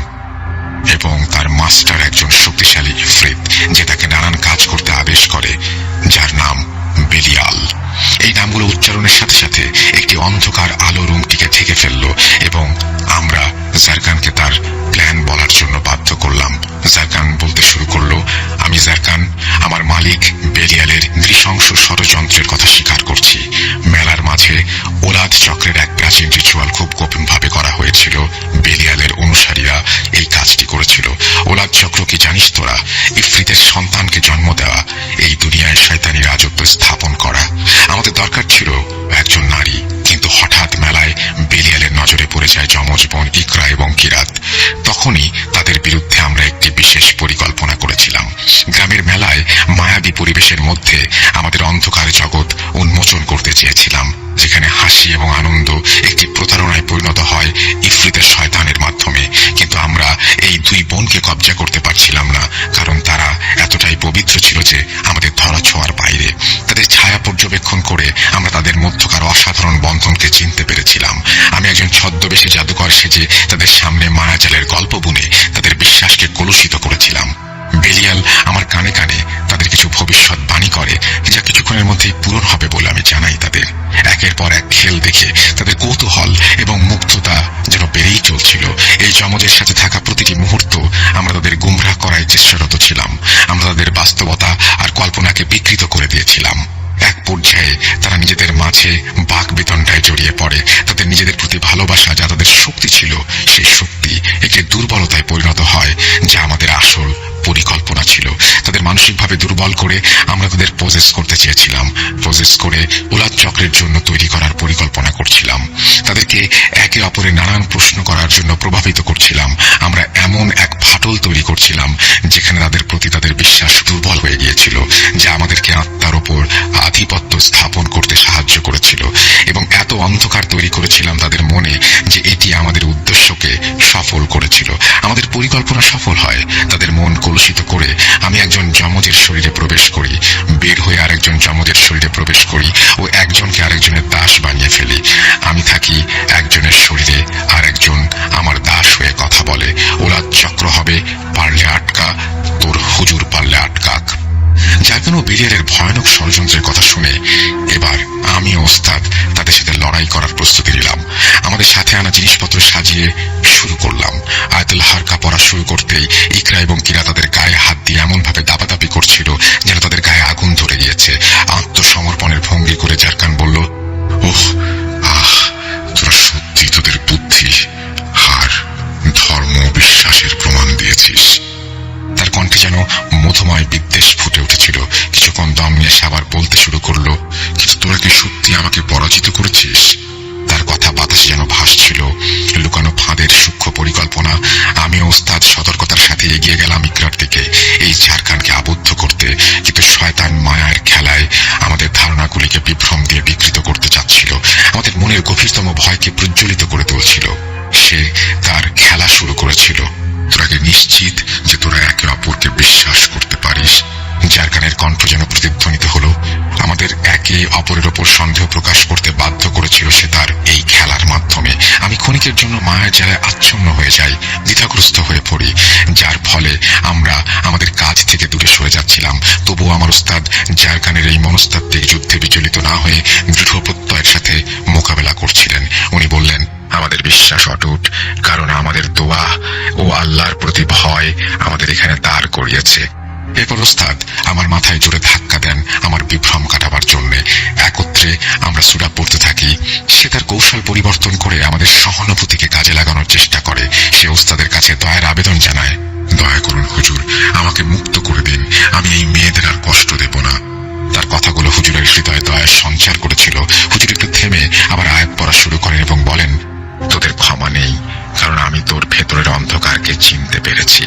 এবং তার মাস্টার একজন শক্তিশালী ইফরিত যে তাকে নানান কাজ করতে আদেশ করে, যার নাম বেলিয়াল। এই নামগুলো উচ্চারণের সাথে সাথে একটি অন্ধকার আলো রুমটিকে ঢেকে ফেলল এবং আমরা জারকানকে তার প্ল্যান বলার জন্য বাধ্য করলাম। জারকান বলতে শুরু করলো, আমি জারকান আমার মালিক বেলিয়ালের নৃশংস ষড়যন্ত্রের কথা স্বীকার করছি। মেলার মাঝে ওলাদ চক্রের এক প্রাচীন রিচুয়াল খুব গোপনভাবে করা হয়েছিল। বেলিয়ালের অনুসারীরা এই কাজটি করেছিল। ওলাদ চক্র কি জানিস তোরা? ইফরিতের সন্তানকে জন্ম দেওয়া, এই দুনিয়ায় শয়তানি রাজত্ব স্থাপন করা। আমাদের দরকার ছিল একজন নারী, কিন্তু হঠাৎ মেলায় বেলিয়ালের নজরে পড়ে যায় যমজ বোন ইকরা এবং কিরাত। তখনই তাদের বিরুদ্ধে আমরা একটি বিশেষ পরিকল্পনা করেছিলাম। গ্রামের মেলায় মায়াবী পরিবেশের মধ্যে আমাদের অন্ধকার জগৎ উন্মোচন করতে চেয়েছিলাম, যেখানে হাসি এবং আনন্দ একটি প্রতারণায় পরিণত হয় ইফরিতের শয়তানের মাধ্যমে। কিন্তু আমরা এই 2 বোনকে কবজা করতে পারছিলাম না, কারণ তারা এতটাই পবিত্র ছিল যে আমাদের ধরাছোঁয়ার বাইরে। তাদের ছায়া পর্যবেক্ষণ করে আমরা তাদের মধ্যকার অসাধারণ বন্ধনকে চিনতে পেরেছিলাম। আমি একজন ছদ্মবেশী জাদুকর সেজে তাদের সামনে মায়াজালের গল্প বুনে তাদের বিশ্বাসকে কলুষিত করেছিলাম। বেলিয়াল আমার কানে কানে তাদের কিছু ভবিষ্যৎবাণী করে, যা কিছুক্ষণের মধ্যেই পূরণ হবে বলে আমি জানাই তাদের। একের পর এক খেল দেখে তাদের কৌতূহল এবং মুগ্ধতা যেন বেড়েই চলছিল। এই যমজের সাথে থাকা প্রতিটি মুহূর্ত আমরা তাদের গুমরাহ করায় চেষ্টারত ছিলাম। আমরা তাদের বাস্তবতা আর কল্পনাকে বিকৃত করে দিয়েছিলাম। এক পর্যায়ে তারা নিজেদের মাঝে বাক বেতনটায় জড়িয়ে পড়ে। তাদের নিজেদের প্রতি ভালোবাসা, যা তাদের শক্তি ছিল, সেই শক্তি একটি দুর্বলতায় পরিণত হয়, যা আমাদের আসল পরিকল্পনা ছিল। তাদের মানসিকভাবে দুর্বল করে আমরা তাদের পজেস করতে চেয়েছিলাম। পজেস করে ওলাদ চক্রের জন্য তৈরি করার পরিকল্পনা করছিলাম। তাদেরকে একে অপরের নানান প্রশ্ন করার জন্য প্রভাবিত করছিলাম। আমরা এমন এক ফাটল তৈরি করছিলাম যেখানে তাদের প্রতি তাদের বিশ্বাস দুর্বল হয়ে গিয়েছিল, যা আমাদেরকে আত্মার ওপর আধিপত্য স্থাপন করতে সাহায্য করেছিল। এবং এত এত অন্ধকার তৈরি করেছিলাম তাদের মনে যে এটি আমাদের উদ্দেশ্যকে সফল করেছিল। আমাদের পরিকল্পনা সফল হয়। তাদের মন কলুষিত করে আমি একজন যমজের শরীরে প্রবেশ করি, বের হয়ে আরেকজন যমজের শরীরে প্রবেশ করি ও একজনকে আরেকজনের দাস বানিয়ে ফেলি। আমি থাকি একজনের শরীরে, আর একজন আমার দাস হয়ে কথা বলে। ওরা চক্র হবে, পারলে আটকা, তোর হুজুর পারলে আটকাক। জারকান ও বিরিয়ারের ভয়ানক ষড়যন্ত্রের কথা শুনে এবার আমি ও ওস্তাদ তাদের সাথে লড়াই করার প্রস্তুতি নিলাম। আমাদের সাথে আনা জিনিসপত্র সাজিয়ে শুরু করলাম। আয়াতুল হারকা পড়া শুরু করতেই ইকরা এবং কিরা তাদের গায়ে হাত দিয়ে এমন ভাবে দাপাদাপি করছিল যেন তাদের গায়ে আগুন ধরে গিয়েছে। আত্মসমর্পণের ভঙ্গি করে জারকান বলল, ওহ আহ, তোরা সত্যি তোদের বুদ্ধি আর ধর্ম বিশ্বাসের প্রমাণ দিয়েছিস। তার কণ্ঠে যেন মধুময় বিদ্বেষ ফুটে উঠেছিল। কিছুক্ষণ দম নিয়ে সে আবার বলতে শুরু করলো, কিন্তু তোরা কি সত্যি আমাকে পরাজিত করেছিস? তার কথা বাতাসে যেন ভাসছিল, লুকানো ফাঁদের সূক্ষ্ম পরিকল্পনা। আমি ওস্তাদ সতর্কতার সাথে এগিয়ে গেলাম ইকরার দিকে, এই জারকানকে আবদ্ধ করতে। কিন্তু শয়তান মায়ার খেলায় আমাদের ধারণাগুলিকে বিভ্রম দিয়ে বিকৃত করতে চাচ্ছিল, আমাদের মনের গভীরতম ভয়কে প্রজ্বলিত করে তুলছিল। সে তার খেলা শুরু করেছিল। তোরা কি নিশ্চিত যে তোরা একে অপরকে বিশ্বাস করতে পারিস? জারকানের কণ্ঠ যেন প্রতিধ্বনিত হলো। আমাদের একে অপরের ওপর সন্দেহ প্রকাশ করতে বাধ্য করেছিল সে তার এই খেলার মাধ্যমে। আমি ক্ষণিকের জন্য মায়ের জ্বালায় আচ্ছন্ন হয়ে যাই, দ্বিধাগ্রস্ত হয়ে পড়ি, যার ফলে আমরা আমাদের কাজ থেকে দূরে সরে যাচ্ছিলাম। তবুও আমার ওস্তাদ জারকানের এই মনস্তাত্ত্বিক যুদ্ধে বিচলিত না হয়ে দৃঢ় প্রত্যয়ের সাথে মোকাবেলা করছিলেন। উনি বললেন, আমাদের বিশ্বাস অটুট, কারণ আমাদের দোয়া ও আল্লাহর প্রতি ভয় আমাদের এখানে দাঁড় করিয়েছে। এরপর ওস্তাদ আমার মাথায় জোরে ধাক্কা দেন আমার বিভ্রম কাটাবার জন্য। একত্রে আমরা সূরা পড়তে থাকি। সে তার কৌশল পরিবর্তন করে আমাদের সহানুভূতিকে কাজে লাগানোর চেষ্টা করে। সে ওস্তাদের কাছে দয়ার আবেদন জানায়, দয়া করুন হুজুর, আমাকে মুক্ত করে দিন, আমি এই মেয়েদের আর কষ্ট দেব না। তার কথাগুলো হুজুরের হৃদয়ে দয়ার সঞ্চার করেছিল। হুজুর একটু থেমে আবার আয়াত পড়া শুরু করেন এবং বলেন, তোদের ক্ষমা নেই, কারণ আমি তোর ভেতরের অন্ধকারকে চিনতে পেরেছি।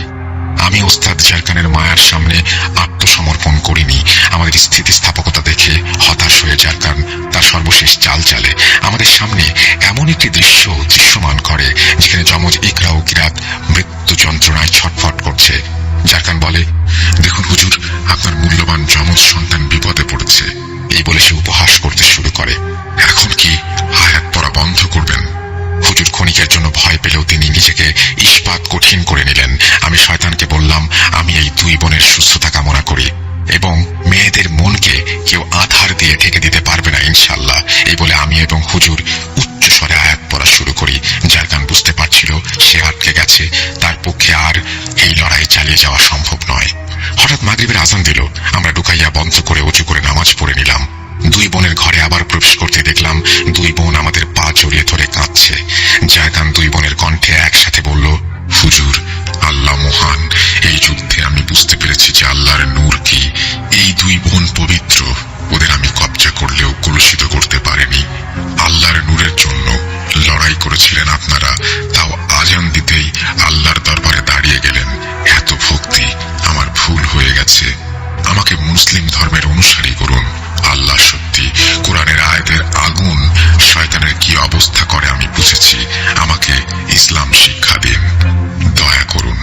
আমি ওস্তাদ জারকানের মায়ার সামনে আত্মসমর্পণ করিনি। আমাদের স্থিতিস্থাপকতা দেখে হতাশ হয়ে জারকান তার সর্বশেষ চাল চালে। আমাদের সামনে এমন একটি দৃশ্য দৃশ্যমান করে যেখানে যমজ ইকরা ও কিরাত মৃত্যু যন্ত্রণায় ছটফট করছে। জারকান বলে, দেখুন হুজুর, আপনার মূল্যবান যমজ সন্তান বিপদে পড়েছে। এই বলে সে উপহাস করতে শুরু করে। এখন কি আয়াত পড়া বন্ধ করবেন? হুজুর ক্ষণিকের জন্য ভয় পেলেও তিনি নিজেকে ইস্পাত কঠিন করে নিলেন। আমি শয়তানকে বললাম, আমি এই দুই বোনের সুস্থতা কামনা করি এবং মেয়েদের মনকে কেউ আধার দিয়ে ঢেকে দিতে পারবে না ইনশাআল্লাহ। এই বলে আমি এবং হুজুর উচ্চ স্বরে আয়াত পড়া শুরু করি। জারকান বুঝতে পারছিল সে আটকে গেছে, তার পক্ষে আর এই লড়াই চালিয়ে যাওয়া সম্ভব নয়। হঠাৎ মাগরিবের আজান দিল। আমরা ঢুকাইয়া বন্ধ করে উঁচু করে নামাজ পড়ে নিলাম। দুই বোনের ঘরে আবার প্রবেশ করতে দেখলাম দুই বোন আমাদের পা জড়িয়ে ধরে কাঁদছে। জারকান দুই বোনের কণ্ঠে একসাথে বলল, হুজুর, আল্লাহ মহান। এই যুদ্ধে আমি বুঝতে পেরেছি যে আল্লাহর নূর কি। এই দুই বোন পবিত্র, ওদের আমি কবজা করলেও কলুষিত করতে পারিনি। আল্লাহর নূরের জন্য লড়াই করেছিলেন আপনারা, তাও আজান দিতেই আল্লাহর দরবারে দাঁড়িয়ে গেলেন। এত ভক্তি, আমার ভুল হয়ে গেছে। আমাকে মুসলিম ধর্মের অনুসারী করুন। আল্লাহ সত্যি, কোরআনের আয়াতের আগুন শয়তানের কি অবস্থা করে আমি বুঝেছি। আমাকে ইসলাম শিক্ষা দিন, দয়া করুন।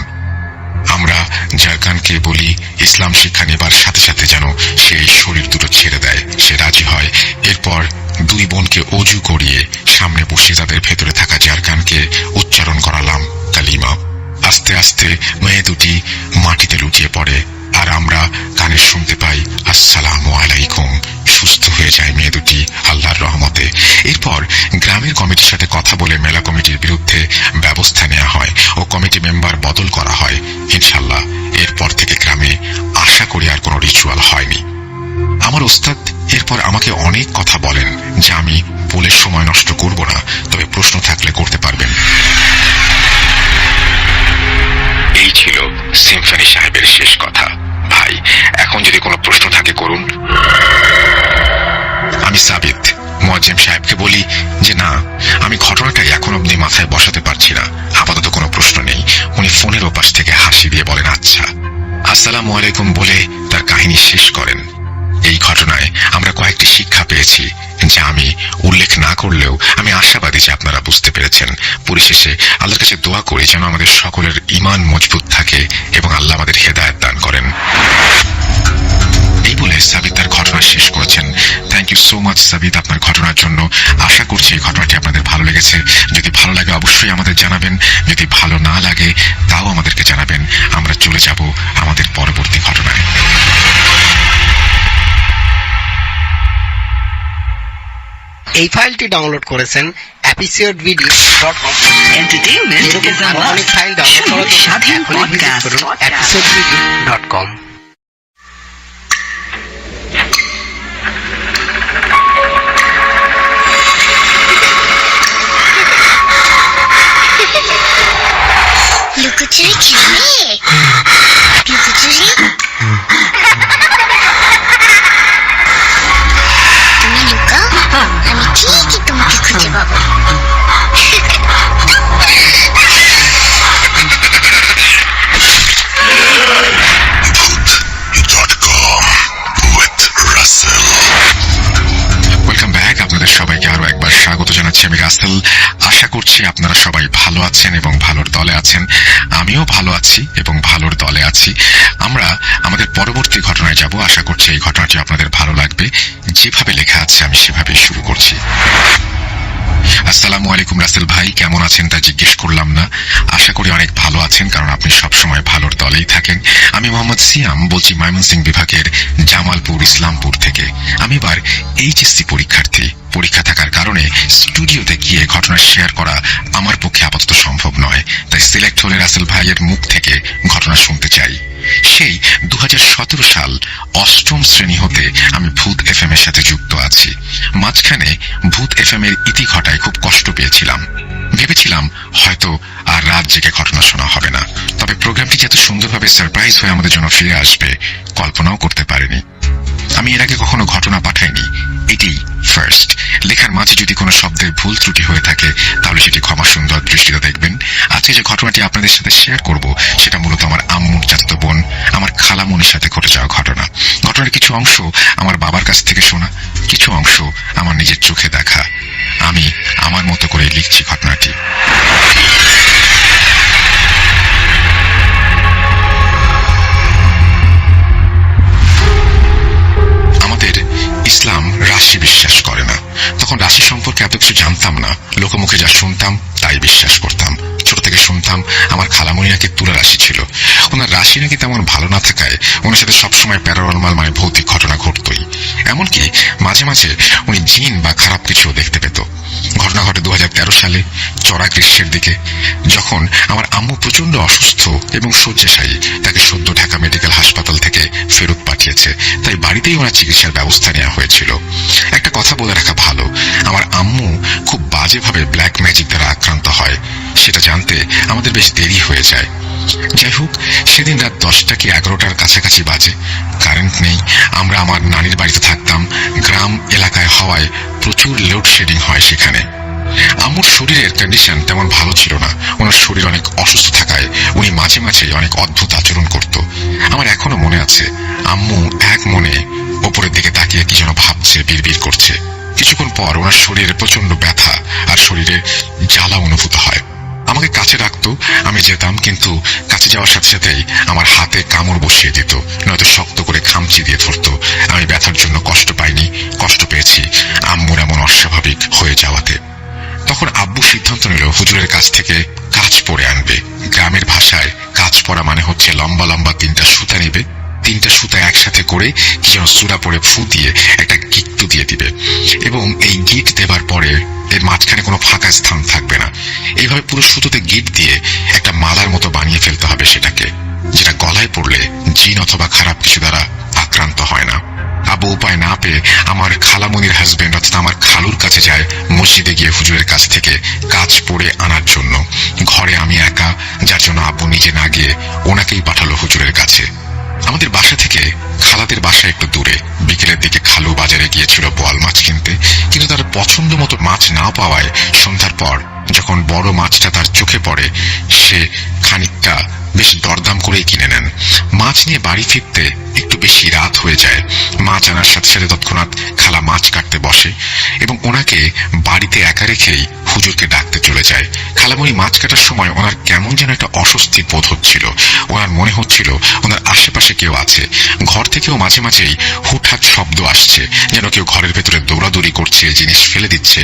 আমরা জারকানকে বলি ইসলাম শিক্ষা নেবার সাথে সাথে যেন সে এই শরীর দুটো ছেড়ে দেয়। সে রাজি হয়। এরপর দুই বোনকে অজু করিয়ে সামনে বসে তাদের ভেতরে থাকা জারকানকে উচ্চারণ করালাম কালিমা। আস্তে আস্তে মেয়ে দুটি মাটিতে লুটিয়ে পড়ে আর আমরা কানে শুনতে পাই, আসসালামু আলাইকুম। সুস্থ হয়ে যায় মেয়ে দুটি আল্লাহর রহমতে। এরপর গ্রামের কমিটির সাথে কথা বলে মেলা কমিটির বিরুদ্ধে ব্যবস্থা নেওয়া হয় ও কমিটি মেম্বার বদল করা হয়। ইনশাআল্লাহ এরপর থেকে গ্রামে আশা করি আর কোনো রিচুয়াল হয়নি। আমার ওস্তাদ এরপর আমাকে অনেক কথা বলেন যা আমি বলে সময় নষ্ট করব না, তবে প্রশ্ন থাকলে করতে পারবেন। এই ছিল সিম্ফনি সাহেবের শেষ কথা। ভাই, এখন যদি কোনো প্রশ্ন থাকে করুন। আমি সাবিত মুয়াজ্জিম সাহেবকে বলি যে না, আমি ঘটনাটাই এখন অব্দি মাথায় বসাতে পারছি না, আপাতত কোনো প্রশ্ন নেই। উনি ফোনের ওপাশ থেকে হাসি দিয়ে বলেন, আচ্ছা। আসসালামু আলাইকুম বলে তার কাহিনী শেষ করেন। এই ঘটনায় আমরা কয়েকটি শিক্ষা পেয়েছি, যা আমি উল্লেখ না করলেও আমি আশাবাদী যে আপনারা বুঝতে পেরেছেন। পরিশেষে আল্লাহর কাছে দোয়া করি যেন আমাদের সকলের ঈমান মজবুত থাকে এবং আল্লাহ আমাদের হেদায়েত দান করেন। এই বলে সাবিত তার ঘটনা শেষ করেছেন। থ্যাংক ইউ সো মাচ সাবিত আপনার ঘটনার জন্য। আশা করছি এই ঘটনাটি আপনাদের ভালো লেগেছে। যদি ভালো লাগে অবশ্যই আমাদের জানাবেন, যদি ভালো না লাগে তাও আমাদেরকে জানাবেন। আমরা চলে যাব আমাদের পরবর্তী ঘটনায়। এই ফাইলটি ডাউনলোড করেছেন episodevideo.com। Entertainment is a অনেক ফাইল ডাউনলোড করার জন্য স্বাধীন এখনই ভিজিট podcast. করুন episodevideo.com। লুকোচুরি খেলবে? লুকোচুরি তুমি লুকাও, আমি ঠিকই তোমাকে খুঁজে পাবো। Welcome back. আপনাদের সবাইকে আরো একবার স্বাগত জানাচ্ছি। আমি রাসেল। আশা করছি আপনারা সবাই ভালো আছেন এবং ভালোর দলে আছেন। আমিও ভালো আছি এবং ভালোর দলে আছি। আমরা আমাদের পরবর্তী ঘটনায় যাব। আশা করছি এই ঘটনাটি আপনাদের ভালো লাগবে। যেভাবে লেখা আছে আমি সেভাবেই শুরু করছি। আসসালামু আলাইকুম রাসেল ভাই, কেমন আছেন তা জিজ্ঞেস করলাম না। আশা করি অনেক ভালো আছেন, কারণ আপনি সবসময় ভালোর দলেই থাকেন। আমি মোহাম্মদ সিয়াম বলছি, ময়মনসিংহ বিভাগের জামালপুর ইসলামপুর থেকে। আমি এবার এইচএসসি পরীক্ষার্থী। পরীক্ষা থাকার কারণে স্টুডিওতে গিয়ে ঘটনা শেয়ার করা আমার পক্ষে আপাতত সম্ভব নয়, তাই সিলেক্ট হলে রাসেল ভাইয়ের মুখ থেকে ঘটনা শুনতে চাই। সেই 2017 সাল 8ম শ্রেণী হতে আমি ভূত এফএম এর সাথে যুক্ত আছি। মাঝখানে ভূত এফএম এর ইতি ঘটায় খুব কষ্ট পেয়েছিলাম। ভেবেছিলাম হয়তো আর রাত জেগে ঘটনা শোনা হবে না, তবে প্রোগ্রামটি যে এত সুন্দরভাবে সারপ্রাইজ হয়ে আমাদের জন্য ফিরে আসবে কল্পনাও করতে পারিনি। আমি এর আগে কখনো ঘটনা পাঠাইনি, এটি ফার্স্ট। লেখার মাঝে যদি কোনো শব্দের ভুল ত্রুটি হয়ে থাকে তাহলে সেটি ক্ষমা সুন্দর দৃষ্টিতে দেখবেন। আজকে যে ঘটনাটি আপনাদের সাথে শেয়ার করব সেটা মূলত আমার আম্মুর চাচাতো বোন, আমার খালামণির সাথে ঘটে যাওয়া ঘটনা। ঘটনার কিছু অংশ আমার বাবার কাছ থেকে শোনা, কিছু অংশ আমার নিজের চোখে দেখা। আমি আমার মতো করে লিখছি ঘটনাটি। ইসলাম রাশি বিশ্বাস করে না। তখন রাশি সম্পর্কে এত কিছু জানতাম না, লোকমুখে যা শুনতাম তাই বিশ্বাস করতাম। ছোট থেকে শুনতাম আমার খালামণি নাকি তুলা রাশি ছিল। ওনার রাশি নাকি তেমন ভালো না থাকায় ওনার সাথে সবসময় প্যারানরমাল মানে ভৌতিক ঘটনা ঘটতই। এমনকি মাঝে মাঝে উনি জিন বা খারাপ কিছুও দেখতে পেত। ঘটনা ঘটে 2013 সালে চড়া গ্রীষ্মের দিকে, যখন আমার আম্মু প্রচন্ড অসুস্থ এবং শয্যাশায়ী। তাকে সদ্য ঢাকা মেডিকেল হাসপাতাল থেকে ফেরত পাঠিয়েছে, তাই বাড়িতেই ওনার চিকিৎসার ব্যবস্থা নেওয়া হয়েছিল। একটা কথা বলে রাখা ভালো, আমার আম্মু খুব বাজেভাবে ব্ল্যাক ম্যাজিক দ্বারা আক্রান্ত হয়। সেটা জানতে আমাদের বেশ দেরি হয়ে যায়। যাই হোক, সেদিন রাত 10টা কি 11টার কাছাকাছি বাজে। কারেন্ট নেই। আমরা আমার নানির বাড়িতে থাকতাম। গ্রাম এলাকায় হওয়ায় প্রচুর লোডশেডিং হয় সেখানে। আম্মুর শরীরের কন্ডিশন তেমন ভালো ছিল না। ওনার শরীর অনেক অসুস্থ থাকায় উনি মাঝে মাঝে অনেক অদ্ভুত আচরণ করত। আমার এখনো মনে আছে, আম্মু এক মনে ওপরের দিকে তাকিয়ে কি যেন ভাবছে, বিড়বিড় করছে। কিছুক্ষণ পর ওনার শরীরে প্রচন্ড ব্যথা আর শরীরে জ্বালা অনুভূত হয়। আমাকে কাছে রাখতো, আমি যেতাম, কিন্তু কাছে যাওয়ার সাথে সাথেই আমার হাতে কামড় বসিয়ে দিত, নয়তো শক্ত করে খামচি দিয়ে ধরতো। আমি ব্যথার জন্য কষ্ট পাইনি, কষ্ট পেয়েছি আম্মুর এমন অস্বাভাবিক হয়ে যাওয়াতে। তখন আব্বু সিদ্ধান্ত নিল হুজুরের কাছ থেকে কাঁচ পরে আনবে। গ্রামের ভাষায় কাঁচ পরা মানে হচ্ছে লম্বা লম্বা 3টা সুতা নেবে, 3টা সুতা একসাথে করে কি যেন সূরা পরে ফু দিয়ে একটা গিট্টু দিয়ে দিবে, এবং এই গিট দেবার পরে এর মাঝখানে কোনো ফাঁকা স্থান থাকবে না। এইভাবে পুরো সুতোতে গিট দিয়ে একটা মালার মতো বানিয়ে ফেলতে হবে সেটাকে, যেটা গলায় পড়লে জিন অথবা খারাপ কিছু দ্বারা আক্রান্ত হয় না। আব্বু উপায় না পেয়ে আমার খালামণির হাজবেন্ড অর্থাৎ আমার খালুর কাছে যায় মসজিদে গিয়ে হুজুরের কাছ থেকে কাজ পড়ে আনার জন্য। ঘরে আমি একা, যার জন্য আব্বু নিজে না গিয়ে ওনাকেই পাঠালো হুজুরের কাছে। আমাদের বাসা থেকে খালাদের বাসা একটু দূরে। বিকেলের দিকে খালু বাজারে গিয়েছিল বোয়াল মাছ কিনতে, কিন্তু তার পছন্দ মতো মাছ না পাওয়ায় সন্ধ্যার পর যখন বড় মাছটা তার চোখে পড়ে, সে খানিকটা বেশ দরদাম করেই কিনে নেন। মাছ নিয়ে বাড়ি ফিরতে একটু বেশি রাত হয়ে যায়। মাছ আনার সাথে সাথে তৎক্ষণাৎ খালা মাছ কাটতে বসে এবং ওনাকে বাড়িতে একা রেখেই হুজুরকে ডাকতে চলে যায়। খালামণি মাছ কাটার সময় ওনার কেমন যেন একটা অস্বস্তি বোধ হচ্ছিল। ওনার মনে হচ্ছিল ওনার আশেপাশে কেউ আছে। ঘর থেকেও মাঝে মাঝেই হুটহাট শব্দ আসছে, যেন কেউ ঘরের ভেতরে দৌড়াদৌড়ি করছে, জিনিস ফেলে দিচ্ছে।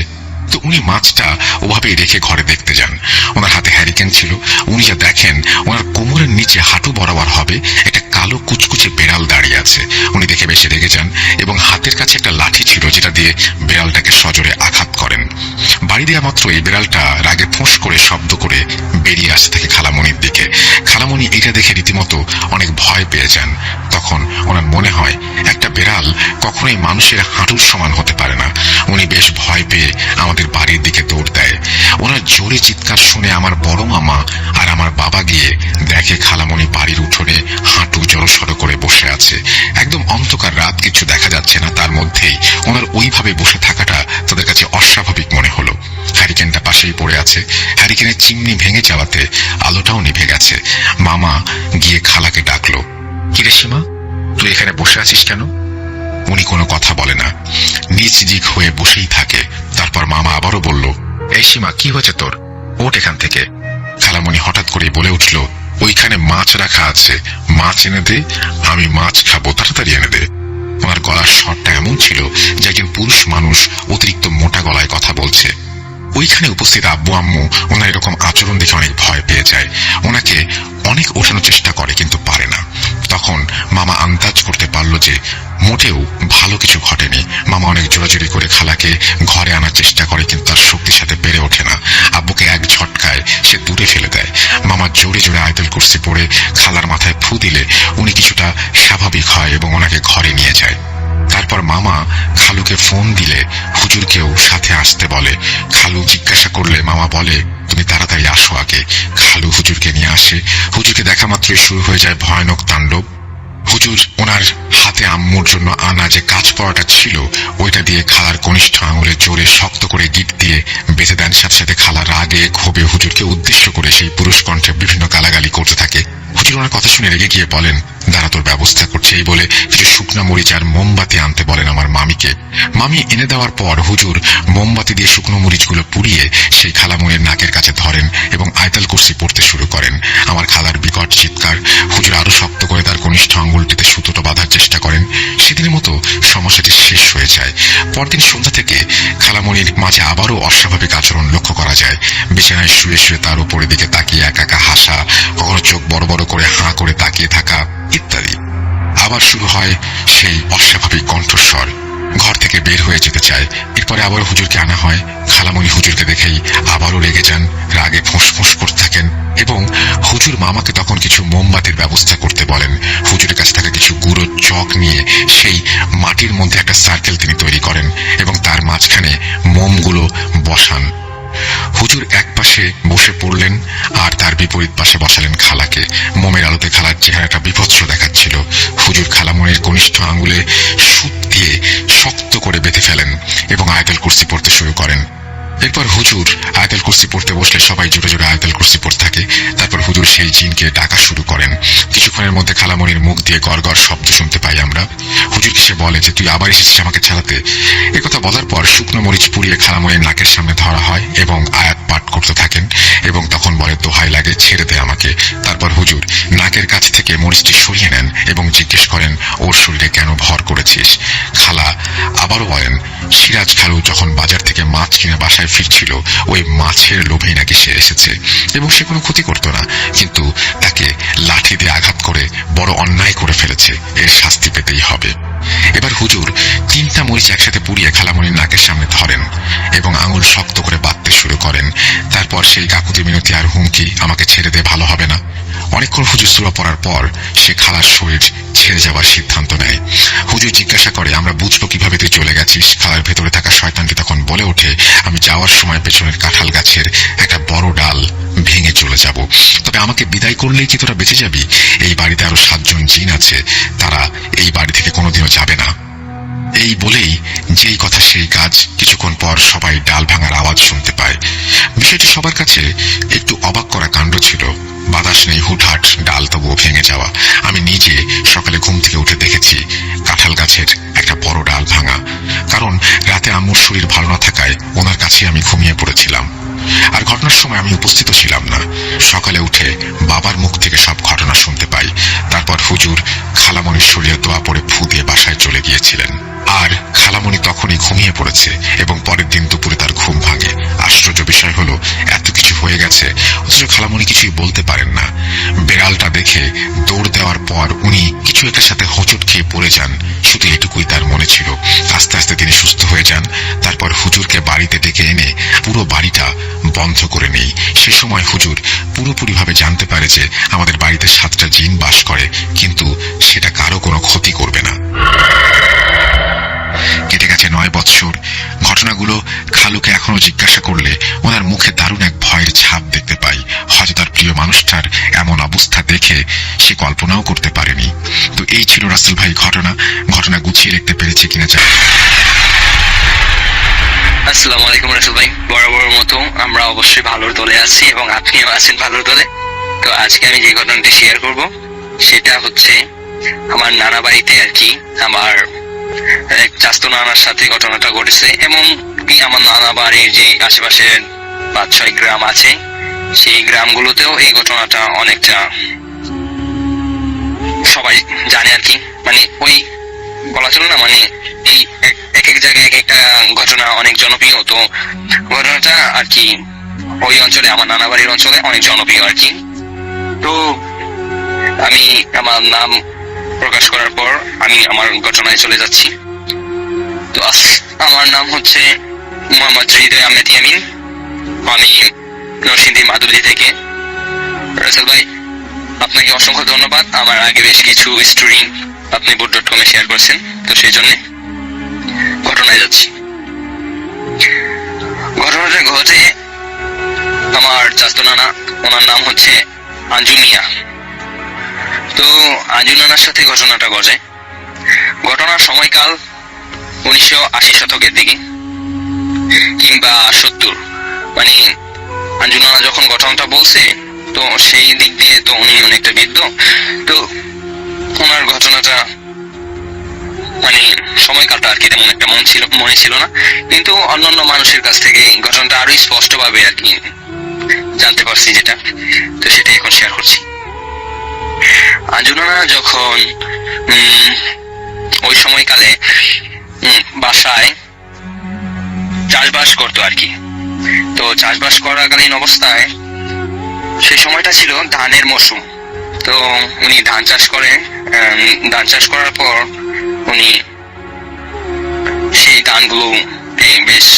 তো উনি মাছটা ওভাবেই রেখে ঘরে দেখতে যান। ওনার হাতে হ্যারিকেন ছিল। উনি যা দেখেন, ওনার কোমরের নিচে হাঁটু বরাবর হবে একটা কালো কুচকুচে বেড়াল দাঁড়িয়ে আছে। উনি দেখে বেশি রেগে যান এবং হাতের কাছে একটা লাঠি ছিল, যেটা দিয়ে বেড়ালটাকে সজোরে আঘাত করেন। বাড়ি দেওয়া মাত্র এই বেড়ালটা রাগে ফোঁস করে শব্দ করে বেরিয়ে আসতে থাকে খালামণির দিকে। খালামণি এটা দেখে রীতিমতো অনেক ভয় পেয়ে যান। তখন ওনার মনে হয় একটা বেড়াল কখনোই মানুষের হাঁটুর সমান হতে পারে না। উনি বেশ ভয় পেয়ে আমাদের বাড়ির দিকে দৌড় দেয়। ওনার জোরে চিৎকার শুনে আমার বড় মামা আর আমার বাবা গিয়ে দেখে খালামণি বাড়ির উঠোনে হাঁটু জড়সড় করে বসে আছে। একদম অন্ধকার রাত, কিছু দেখা যাচ্ছে না, তার মধ্যেই ওনার ওইভাবে বসে থাকাটা তাদের কাছে অস্বাভাবিক মনে হলো। হ্যারিকেনটা পাশেই পড়ে আছে। হ্যারিকেনের চিমনি ভেঙে যাওয়াতে আলোটাও নিভে গেছে। মামা গিয়ে খালাকে ডাকলো, কিরে সীমা, তুই এখানে বসে আছিস কেন? উনি কোনো কথা বলে না, নিচ দিক হয়ে বসেই থাকে। তারপর মামা আবারও বলল, এই সীমা, কি হয়েছে তোর? ওঠ এখান থেকে। খালামণি হঠাৎ করে বলে উঠল, ওইখানে মাছ রাখা আছে, মাছ এনে দে, আমি মাছ খাবো, তাড়াতাড়ি এনে দে। ওনার গলার স্বরটা এমন ছিল যে একজন পুরুষ মানুষ অতিরিক্ত মোটা গলায় কথা বলছে। ওইখানে উপস্থিত আব্বু আম্মু ওনার এরকম আচরণ দেখে অনেক ভয় পেয়ে যায়। ওনাকে অনেক ওঠানোর চেষ্টা করে, কিন্তু পারে না। তখন মামা আন্দাজ করতে পারল যে মোটেও ভালো কিছু ঘটেনি। মামা অনেক জোরাজোরি করে খালাকে ঘরে আনার চেষ্টা করে, কিন্তু তার শক্তির সাথে বেড়ে ওঠে না। আব্বুকে এক ঝটকায় সে দূরে ফেলে দেয়। মামা জোরে জোরে আয়াতুল কুরসি পড়ে খালার মাথায় ফু দিলে উনি কিছুটা স্বাভাবিক হয় এবং ওনাকে ঘরে নিয়ে যায়। তারপর মামা খালুকে ফোন দিলে হুজুরকেও সাথে আসতে বলে। খালু জিজ্ঞাসা করলে মামা বলে, তুমি তাড়াতাড়ি আসো আগে। খালু হুজুরকে নিয়ে আসে। হুজুরকে দেখা মাত্রই শুরু হয়ে যায় ভয়ানক তাণ্ডব। হুজুর ওনার হাতে আম্মুর জন্য আনা যে কাঁচ পড়াটা ছিল, ওইটা দিয়ে খালার কনিষ্ঠ আঙুলে জোরে শক্ত করে গিট দিয়ে বেঁধে দেন। সাথে সাথে খালা রাগে ক্ষোভে হুজুরকে উদ্দেশ্য করে সেই পুরুষ কণ্ঠে বিভিন্ন গালাগালি করতে থাকে। হুজুর ওনার কথা শুনে রেগে গিয়ে বলেন, দাঁড়া, তোর ব্যবস্থা করছে। এই বলে কিছু শুকনো মরিচ আর মোমবাতি আনতে বলেন আমার মামিকে। মামি এনে দেওয়ার পর হুজুর মোমবাতি দিয়ে শুকনো মরিচগুলো পুড়িয়ে সেই খালামণির নাকের কাছে ধরেন এবং আয়াতুল কুরসি পড়তে শুরু করেন। আমার খালার বিকট চিৎকার। হুজুর আরো শক্ত করে তার কনিষ্ঠ আঙ্গুলটিতে সুতোটা বাঁধার চেষ্টা করেন। সেদিনের মতো সমস্যাটি শেষ হয়ে যায়। পরদিন সন্ধ্যা থেকে খালামণির মাঝে আবারও অস্বাভাবিক আচরণ লক্ষ্য করা যায়। বিছানায় শুয়ে শুয়ে তার উপরের দিকে তাকিয়ে একা একা হাসা, কখনো চোখ বড় বড় করে হাঁ করে তাকিয়ে থাকা ইত্যাদি। আবার শুরু হয় সেই অস্বাভাবিক কণ্ঠস্বর। ঘর থেকে বের হয়ে যেতে চায়। এরপরে আবার হুজুরকে আনা হয়। খালামণি হুজুরকে দেখেই আবারও রেগে যান, রাগে ফোঁস করতে থাকেন এবং হুজুর মামাকে তখন কিছু মোমবাতির ব্যবস্থা করতে বলেন। হুজুরের কাছে থাকা কিছু গুঁড়ো চক নিয়ে সেই মাটির মধ্যে একটা সার্কেল তিনি তৈরি করেন এবং তার মাঝখানে মোমগুলো বসান। হুজুর এক পাশে বসে পড়লেন আর তার বিপরীত পাশে বসালেন খালাকে। মোমের আলোতে খালার চেহারাটা বিভৎস দেখাচ্ছিল। হুজুর খালামণির কনিষ্ঠ আঙুলে সুত দিয়ে শক্ত করে বেঁধে ফেলেন এবং আয়াতুল কুরসি পড়তে শুরু করেন। এরপর হুজুর আয়াতুল কুরসি পড়তে বসলে সবাই জোরে জোরে আয়াতুল কুরসি পড়তে থাকে। তারপর হুজুর সেই জিনকে ডাকা শুরু করেন। কিছুক্ষণের মধ্যে খালামণির মুখ দিয়ে গড়গড় শব্দ শুনতে পাই আমরা। হুজুরকে সে বলে যে, তুই আবার এসেছিস আমাকে ছাড়াতে। একথা বলার পর শুকনো মরিচ পুড়িয়ে খালামণির নাকের সামনে ধরা হয় এবং আয়াত পাঠ করতে থাকেন এবং তখন বলে, দোহাই লাগে, ছেড়ে দে আমাকে। তারপর হুজুর নাকের কাছ থেকে মরিচটি সরিয়ে নেন এবং জিজ্ঞেস করেন, ওর শরীরে কেন ভর করেছিস? খালা আবারও বলেন, সিরাজ খালু যখন বাজার থেকে মাছ কিনে বাসায় ফিরছিল, ওই মাছের লোভেই নাকি সে এসেছে এবং সে কোনো ক্ষতি করতো না, কিন্তু তাকে লাঠি দিয়ে আঘাত করে বড় অন্যায় করে ফেলেছে, এর শাস্তি পেতেই হবে। এবার হুজুর 3টা মরিচ একসাথে পুড়িয়ে খালামণির নাকের সামনে ধরেন এবং আঙুল শক্ত করে বাঁধতে শুরু করেন। তারপর সেই কাকুতি মিনতি আর হুমকি, আমাকে ছেড়ে দে, ভালো হবে না। অনেকক্ষণ হুজুর সূরা পড়ার পর সে খালার শরীর ছেড়ে যাওয়ার সিদ্ধান্ত নেয়। হুজুর জিজ্ঞাসা করে, আমরা বুঝবো কিভাবে তুই চলে গেছিস? খালার ভেতরে থাকা শয়তানটি তখন বলে ওঠে, আমি যাওয়ার সময় পেছনের কাঁঠাল গাছের একটা বড় ডাল ভেঙে চলে যাব, তবে আমাকে বিদায় করলেই কি তোরা বেঁচে যাবি? এই বাড়িতে আরো 7 জন জিন আছে, তারা এই বাড়ি থেকে কোনোদিনও যাবে না। এই বলেই যেই কথা সেই কাজ। কিছুক্ষণ পর সবাই ডাল ভাঙার আওয়াজ শুনতে পায়। বিষয়টি সবার কাছে একটু অবাক করা কাণ্ড ছিল। বাতাস নেই, হুটহাট ডাল তবুও ভেঙে যাওয়া। আমি নিজে সকালে ঘুম থেকে উঠে দেখেছি কাছে আমি ঘুমিয়ে পড়েছিলাম। আর ঘটনার সময় আমি উপস্থিত ছিলাম না। সকালে উঠে বাবার মুখ থেকে সব ঘটনা শুনতে পাই। তারপর হুজুর খালামণির শরীরে দোয়া পড়ে ফু দিয়ে বাসায় চলে গিয়েছিলেন। আর খালামণি তখনই ঘুমিয়ে পড়েছে এবং পরের দিন দুপুরে তার ঘুম ভাঙে। আশ্চর্য বিষয় হলো, এত কিছু হয়ে গেছে অথচ খালামণি কিছুই বলতে পারেন না। বেড়ালটা দেখে দৌড় দেওয়ার পর উনি কিছু একটা সাথে হোঁচট খেয়ে পড়ে যান, শুধু এটুকুই তার মনে ছিল। আস্তে আস্তে তিনি সুস্থ হয়ে যান। তারপর হুজুরকে বাড়িতে ডেকে এনে পুরো বাড়িটা বন্ধ করে নেই। সে সময় হুজুর পুরোপুরিভাবে জানতে পারে যে আমাদের বাড়িতে 7টা জিন বাস করে, কিন্তু সেটা কারো কোনো ক্ষতি করবে না। কেটে গেছে 9 বৎসর। ঘটনাগুলো খালুকে এখনো জিজ্ঞাসা করলে ওনার মুখে দারুণ এক ভয়ের ছাপ দেখতে পাই। হয়তো তার প্রিয় মানুষটার এমন অবস্থা দেখে সে কল্পনাও করতে পারেনি। তো এই ছিল রাসেল ভাই ঘটনা গুছিয়ে লিখতে পেরেছে কিনা জানি। আসসালামু আলাইকুম রাসেল ভাই, বরাবরের মতো আমরা অবশ্যই ভালোর দলে আছি এবং আপনিও আছেন ভালোর দলে। তো আজকে আমি যে ঘটনাটি শেয়ার করব সেটা হচ্ছে আমার নানা বাড়িতে আর কি আমার এক চাস্তো নানার সাথে ঘটনাটা ঘটেছে। এবং কি আমার নানা বাড়ির যে আশেপাশে 5-6 গ্রাম আছে সেই গ্রামগুলোতেও এই ঘটনাটা অনেকটা সবাই জানে আর কি। মানে ওই বলা ছিল না, মানে এই এক এক জায়গায় এক একটা ঘটনা অনেক জনপ্রিয়। তো ঘটনাটা আর কি ওই অঞ্চলে, আমার নানা বাড়ির অঞ্চলে অনেক জনপ্রিয় আর কি। তো আমি আমার নাম প্রকাশ করার পর আমি আমার ঘটনায় চলে যাচ্ছি। তো আমার নাম হচ্ছে মোহাম্মদ হৃদয় আহমেদ ইয়ামিন। আমি নরসিংদী মাদুলি থেকে। রাসেল ভাই, আপনাকে অসংখ্য ধন্যবাদ। আমার আগে বেশ কিছু স্টোরি আপনি boot.com-এ শেয়ার করেছেন, তো সেই জন্য ঘটনায় যাচ্ছি। ঘটনাটা ঘটে আমার চাচতো নানা, ওনার নাম হচ্ছে আঞ্জু মিয়া। তো আঞ্জু নানার সাথে ঘটনাটা ঘটে। ঘটনার সময়কাল 1980 শতকের দিকে কিংবা 70। মানে আঞ্জু নানা যখন ঘটনাটা বলছে, তো সেই দিক দিয়ে তো উনি অনেকটা বৃদ্ধ। তো ওনার ঘটনাটা মানে সময়কালটা আর কি তেমন একটা মনে ছিল না, কিন্তু অন্যান্য মানুষের কাছ থেকে এই ঘটনাটা আরো স্পষ্ট ভাবে আর কি জানতে পারছি যেটা, তো সেটাই এখন শেয়ার করছি। আঞ্জু নানা যখন ওই সময়কালে বাসায় চাষবাস করতো আর কি। তো চাষবাস করাকালীন অবস্থায় সেই সময়টা ছিল ধানের মৌসুম। তো উনি ধান চাষ করে, ধান চাষ করার পর উনি সেই ধানগুলো বেশ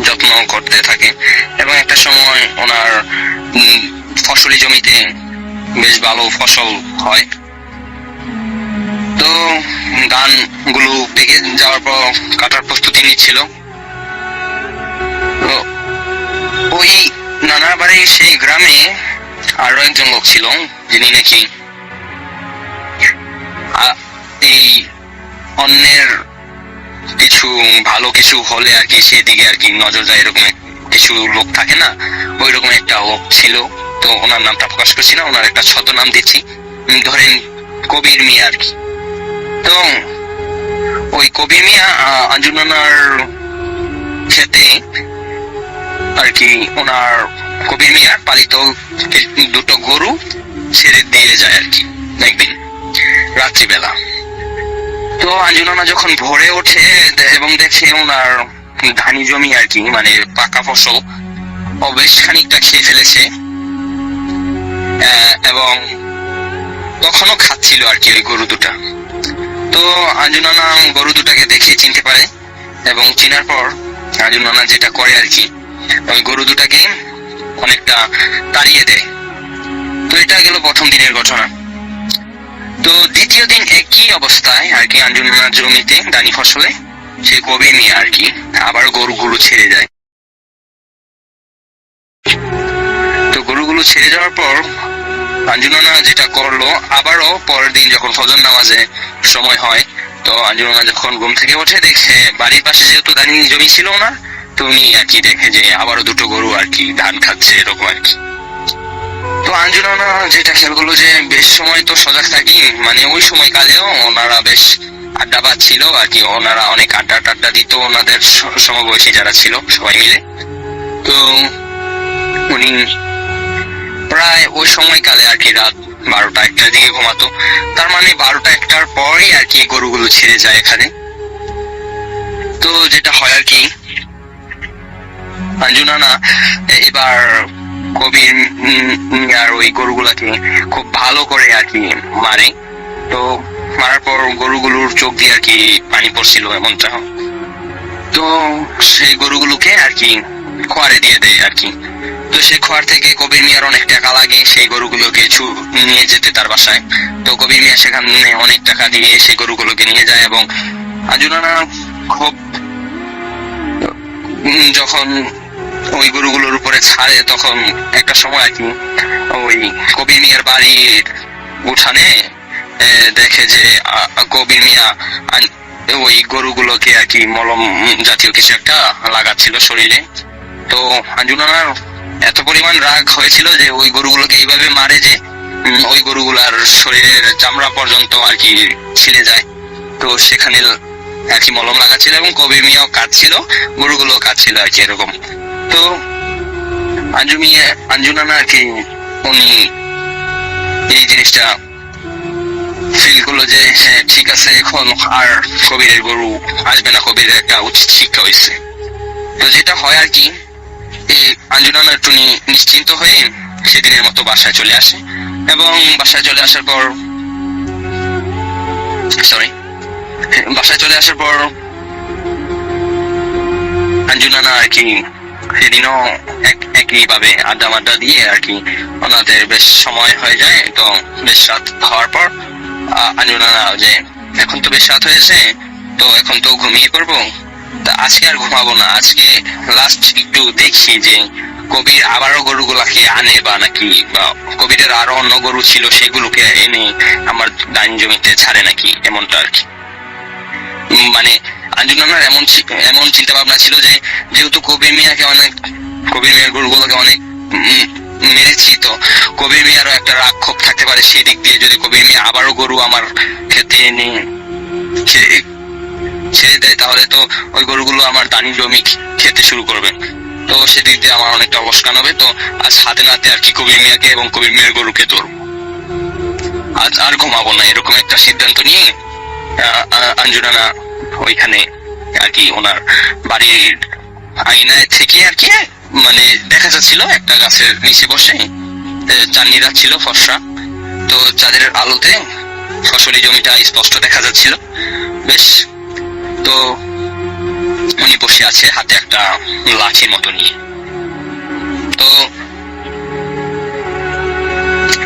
যত্ন করতে থাকে এবং একটা সময় ওনার ফসলি জমিতে বেশ ভালো ফসল হয়। তো ধানগুলো পেকে যাওয়ার পর কাটার প্রস্তুতি নিচ্ছিল। তো ওই নানা বাড়ির সেই গ্রামে আরো একজন লোক ছিল, যিনি নাকি এই অন্যের কিছু ভালো কিছু হলে আর কি সেদিকে আর কি নজর যায়, এরকম কিছু লোক থাকে না, ওই রকম একটা লোক ছিল। তো ওনার নামটা প্রকাশ করছি না, ওনার একটা ছদ্মনাম দিচ্ছি, ধরেন কবির মিয়া আর কি। তো ওই কবির মিয়া আঞ্জু নানার ক্ষেতে আর কি ওনার কবির মিয়ার পালিত 2টো গরু ছেড়ে দিয়ে যায় আর কি একদিন রাত্রিবেলা। তো আঞ্জু নানা যখন ভোরে ওঠে এবং দেখে ওনার ধানি জমি আর কি, মানে পাকা ফসল ও বেশ খানিকটা খেয়ে ফেলেছে এবং তখনও খাচ্ছিল আর কি ওই গরু দুটা। তো আঞ্জু নানা গরু দুটাকে দেখে চিনতে পারে এবং চিনার পর আঞ্জু নানা যেটা করে আর কি, ওই গরু দুটাকে অনেকটা তাড়িয়ে দেয়। তো এটা গেল প্রথম দিনের ঘটনা। তো দ্বিতীয় দিন একই অবস্থায় আর কি আঞ্জু নানার জমিতে ধানি ফসলে সেই কবি নিয়ে আর কি আবার গরুগুলো ছেড়ে যায়। তো গরুগুলো ছেড়ে যাওয়ার পর আঞ্জু নানা যেটা করলো, আবারও পরের দিন যখন ফজর নামাজে সময় হয়, তো আঞ্জু নানা যখন ঘুম থেকে ওঠে দেখে বাড়ির পাশে যেহেতু ধানি জমি ছিল না, তো উনি আর কি দেখে যে আবারও 2টো গরু আর কি ধান খাচ্ছে এরকম আর কি। তো আঞ্জু নানা যেটা খেয়াল করলো যে বেশ সময় তো সজাগ থাকি, মানে ওই সময়কালেও ওনারা বেশ আড্ডাবাজ ছিল আর কি, ওনারা অনেক আড্ডা দিত ওনাদের সমবয়সী যারা ছিল সবাই মিলে। তো উনি প্রায় ওই সময়কালে আর কি রাত 12টা-1টার দিকে ঘুমাতো। তার মানে 12টা-1টার পরেই আর কি গরুগুলো ছেড়ে যায় এখানে। তো যেটা হয় আর কি, আঞ্জু নানা এবার কবির আর ওই গরুগুলাকে খুব ভালো করে আর কি মারে। তো মারার পর গরুগুলোর চোখ দিয়ে আর কি পানি পড়ছিল এমনটা। তো সেই গরুগুলোকে আর কি খোয়ারে দিয়ে দেয় আর কি। তো সেই খোয়ার থেকে কবির মিয়ার অনেক টাকা লাগে সেই গরুগুলোকে নিয়ে যেতে তার বাসায়। তো কবির মিয়া সেখানে অনেক টাকা দিয়ে সেই গরুগুলোকে নিয়ে যায় এবং আঞ্জু নানা খুব যখন ওই গরুগুলোর উপরে ছাড়ে তখন একটা সময় আর কি ওই কবির মিয়ার বাড়ির উঠানে দেখে যে কবির মিয়া ওই গরুগুলোকে আর কি মলম জাতীয় কিছু একটা লাগাচ্ছিল শরীরে। তো আঞ্জু নানার এত পরিমাণ রাগ হয়েছিল যে ওই গরুগুলোকে এইভাবে মারে যে ওই গরুগুলার শরীরের চামড়া পর্যন্ত আর কি ছিলে যায়। তো সেখানে আর কি মলম লাগাচ্ছিল এবং কবির মিয়াও কাঁদছিল, গরুগুলো কাঁদছিল আর কি এরকম। তো আঞ্জু নানা আর কি উনি এই জিনিসটা ফিল করলো যে হ্যাঁ ঠিক আছে, এখন আর কবিরের গরু আসবে না, কবিরের একটা উচিত শিক্ষা হয়েছে। তো যেটা হয় আর কি, এই আঞ্জু নানা একটু নিশ্চিন্ত হয়ে সেদিনের মতো বাসায় চলে আসে এবং বাসায় চলে আসার পর আঞ্জু নানা আর কি সেদিনও একই ভাবে আড্ডা মাড্ডা দিয়ে আর কি ওনাদের বেশ সময় হয়ে যায়। তো বেশ রাত হওয়ার পর আঞ্জু নানা যে এখন তো বেশ রাত হয়েছে, তো এখন তো ঘুমিয়ে পড়বো, তা আজকে আর ঘুমাবো না, আজকে লাস্ট একটু দেখি যে কবির আবারও গরুগুলাকে আনে বা নাকি, বা কবিরের আরো অন্য গরু ছিল সেগুলোকে এনে আমার ডাইনিং জমিতে ছাড়ে নাকি, এমনটা আর কি। মানে আঞ্জু নানার এমন চিন্তা ভাবনা ছিল যে যেহেতু কবির মিয়ার গরুগুলোকে অনেক মেরেছি, তো কবির মিয়ারও একটা রাগ ক্ষোভ থাকতে পারে সেই দিক দিয়ে, যদি কবির মিয়া আবারও গরু আমার খেতে এনে ছেড়ে দেয় তাহলে তো ওই গরুগুলো আমার ডাইনিং জমি খেতে শুরু করবে। তো সেদিক দিয়ে আমার অনেকটা অবস্কান হবে। তো আজ হাতে নাতে আর কি কবির মিয়াকে এবং কবির মিয়ার গরুকে ধরবো, আজ আর ঘুমাবো না, এরকম একটা সিদ্ধান্ত নিয়ে আঞ্জু নানা ওইখানে আর কি ওনার বাড়ির আঙিনায় থেকে আর কি মানে দেখা যাচ্ছিল একটা গাছের নিচে বসে চাঁদনি রাত ছিল ফর্সা, তো চাঁদের আলোতে ফসলি জমিটা স্পষ্ট দেখা যাচ্ছিল বেশ। তো উনি বসে আছে হাতে একটা লাঠির মতো নিয়ে। তো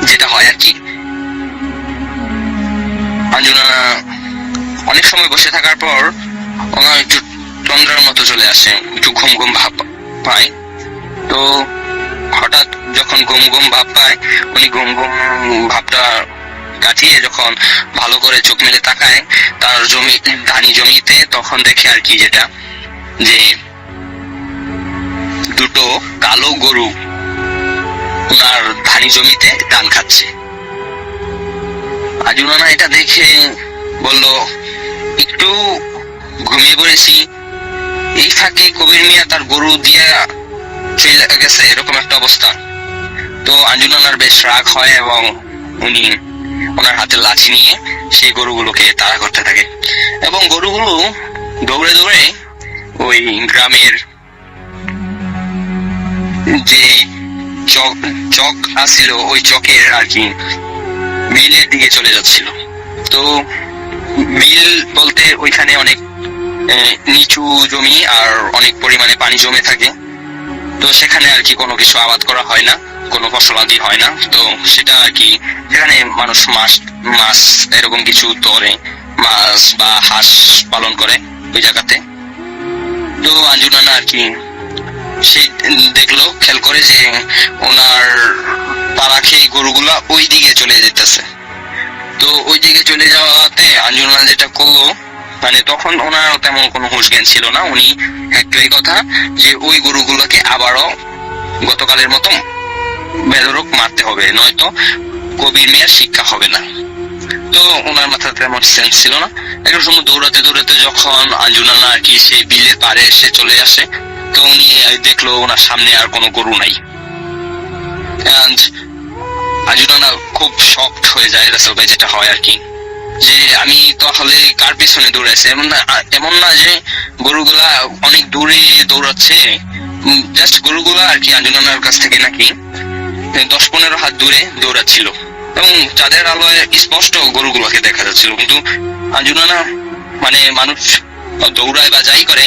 যেটা হয় আর কি, আঞ্জু নানা অনেক সময় বসে থাকার পর ওনার একটু তন্দ্রার মতো চলে আসে, একটু ঘুম ঘুম ভাব পায়। তো হঠাৎ যখন ঘুম ঘুম ভাব পায়, উনি ঘুম ঘুম ভাবটা কাটিয়ে যখন ভালো করে চোখ মেলে তাকায় তার ধানি জমিতে, তখন দেখে আর কি যেটা যে দুটো কালো গরু ওনার ধানি জমিতে ধান খাচ্ছে। আঞ্জু নানা এটা দেখে বলল, একটু ঘুমিয়ে পড়েছি, এই ফাঁকে কবির মিয়া তার গরু দিয়ে চলে গেছে, এরকম একটা অবস্থা। তো আঞ্জু নানার বেশ রাগ হয় এবং উনি ওনার হাতে লাঠি নিয়ে সেই গরুগুলোকে তাড়া করতে থাকে এবং গরুগুলো দৌড়ে দৌড়ে ওই গ্রামের যে চক আছিল ওই চকের আর কি বিলের দিকে চলে যাচ্ছিল। তো বিল বলতে ওইখানে অনেক নিচু জমি আর অনেক পরিমাণে পানি জমে থাকে। তো সেখানে আর কি কোনো কিছু আবাদ করা হয় না, কোনো ফসলাদি হয় না। তো সেটা আর কি সেখানে মানুষ মাছ এরকম কিছু ধরে, মাছ বা হাঁস পালন করে ওই জায়গাতে। তো আঞ্জু নানা আর কি সে দেখলো খেয়াল করে যে ওনার পাড়া খেয়ে গরুগুলা ওই দিকে চলে যেতেছে। তো ওই দিকে চলে যাওয়াতে আঞ্জু নানা যেটা করলো, মানে তখন ওনার তেমন কোনো হুঁশ জ্ঞান ছিল না, উনি একটাই কথা যে ওই গরুগুলোকে আবারও গতকালের মতো বেদরক মারতে হবে, নয়তো কবির মিয়ার শিক্ষা হবে না। তো ওনার মাথায় তেমন সেন্স ছিল না। একটা সময় দৌড়াতে দৌড়াতে যখন আঞ্জু নানা আর কি সেই বিলের পাড়ে এসে চলে আসে, তো উনি দেখলো ওনার সামনে আর কোনো গরু নাই। And আঞ্জুমানা খুব শকড হয়ে যায় রাসেল ভাই, যেটা হয় আর কি, যে আমি তাহলে কার পিছনে দৌড়াইছে। এমন না যে গরুগুলা অনেক দূরে দৌড়াচ্ছে, জাস্ট গরুগুলা আর কি আঞ্জুমানার কাছ থেকে নাকি 10-15 হাত দূরে দৌড়াচ্ছিল এবং চাঁদের আলোয় স্পষ্ট গরুগুলোকে দেখা যাচ্ছিল। কিন্তু আঞ্জুমানা মানে মানুষ দৌড়ায় বা যাই করে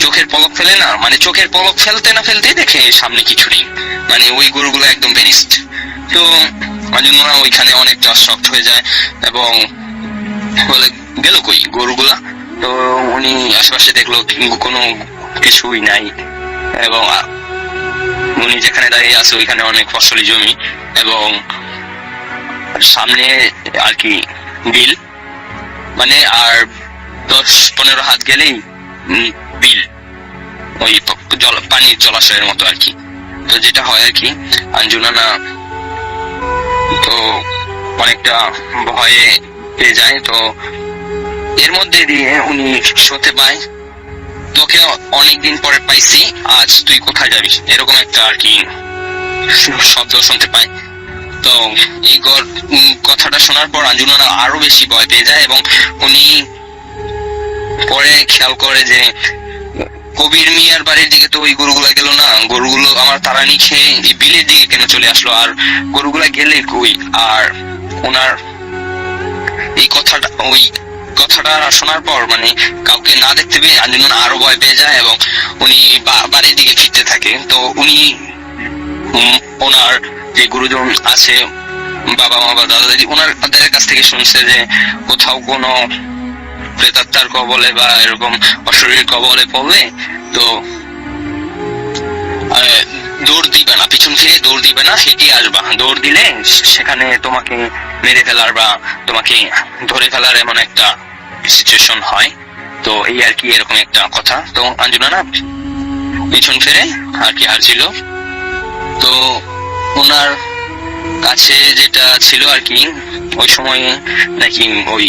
চোখের পলক ফেলে না, মানে চোখের পলক ফেলতে না ফেলতে দেখে সামনে কিছু নেই, মানে ওই গরুগুলো একদম বেনিস্ট। তো আঞ্জুমানা ওইখানে অনেকটা শকড হয়ে যায় এবং বলে গেল কই গরুগুলা। তো উনি আশেপাশে দেখলো কোনো কিছুই নাই এবং উনি যেখানে দাঁড়িয়ে আছে ওইখানে অনেক ফসলি জমি এবং সামনে আর কি বিল, মানে আর 10-15 হাত গেলেই বিল, ওই পানির জলাশয়ের মতো আর কি। তো যেটা হয় আর কি আঞ্জুমানা তো অনেকটা ভয়ে পেয়ে যায়। তো এর মধ্যে দিয়ে উনি শুনতে পায়, তোকে অনেকদিন পরে পাইছি, আজ তুই কোথায় যাবি, এরকম একটা আর কি শব্দ শুনতে পায়। তো এই কথাটা শোনার পর আঞ্জুমানা আরো বেশি ভয় পেয়ে যায় এবং উনি পরে খেয়াল করে যে কবির মিয়ার বাড়ির দিকে তো ওই গরুগুলা গেল না, গরুগুলো আমার তাড়ানি খেয়ে এই বিলের দিকে কেন চলে আসলো, আর গরুগুলা গেলে কই। আর ওনার এই কথাটা শোনার পর মানে কাউকে না দেখতে পেয়ে আঞ্জুমানা আরো ভয় পেয়ে যায় এবং উনি বাড়ির দিকে ফিরতে থাকে। তো উনি ওনার যে গুরুজন আছে, বাবা মা বা দাদা দাদি, ওনাদের কাছ থেকে শুনছে যে কোথাও কোনো প্রেতাত্মার কবলে বা এরকম অশরীর কবলে পড়লে তো দৌড় দিবে না, পিছন ফিরে দৌড় দিবে না, হেঁটে আসবা, দৌড় দিলে সেখানে তোমাকে মেরে ফেলার বা তোমাকে ধরে ফেলার এমন একটা সিচুয়েশন হয়। তো এই আর কি এরকম একটা কথা। তো আঞ্জুমানা পিছন ফিরে আর কি হারছিল। তো ওনার কাছে যেটা ছিল আর কি ওই সময় নাকি ওই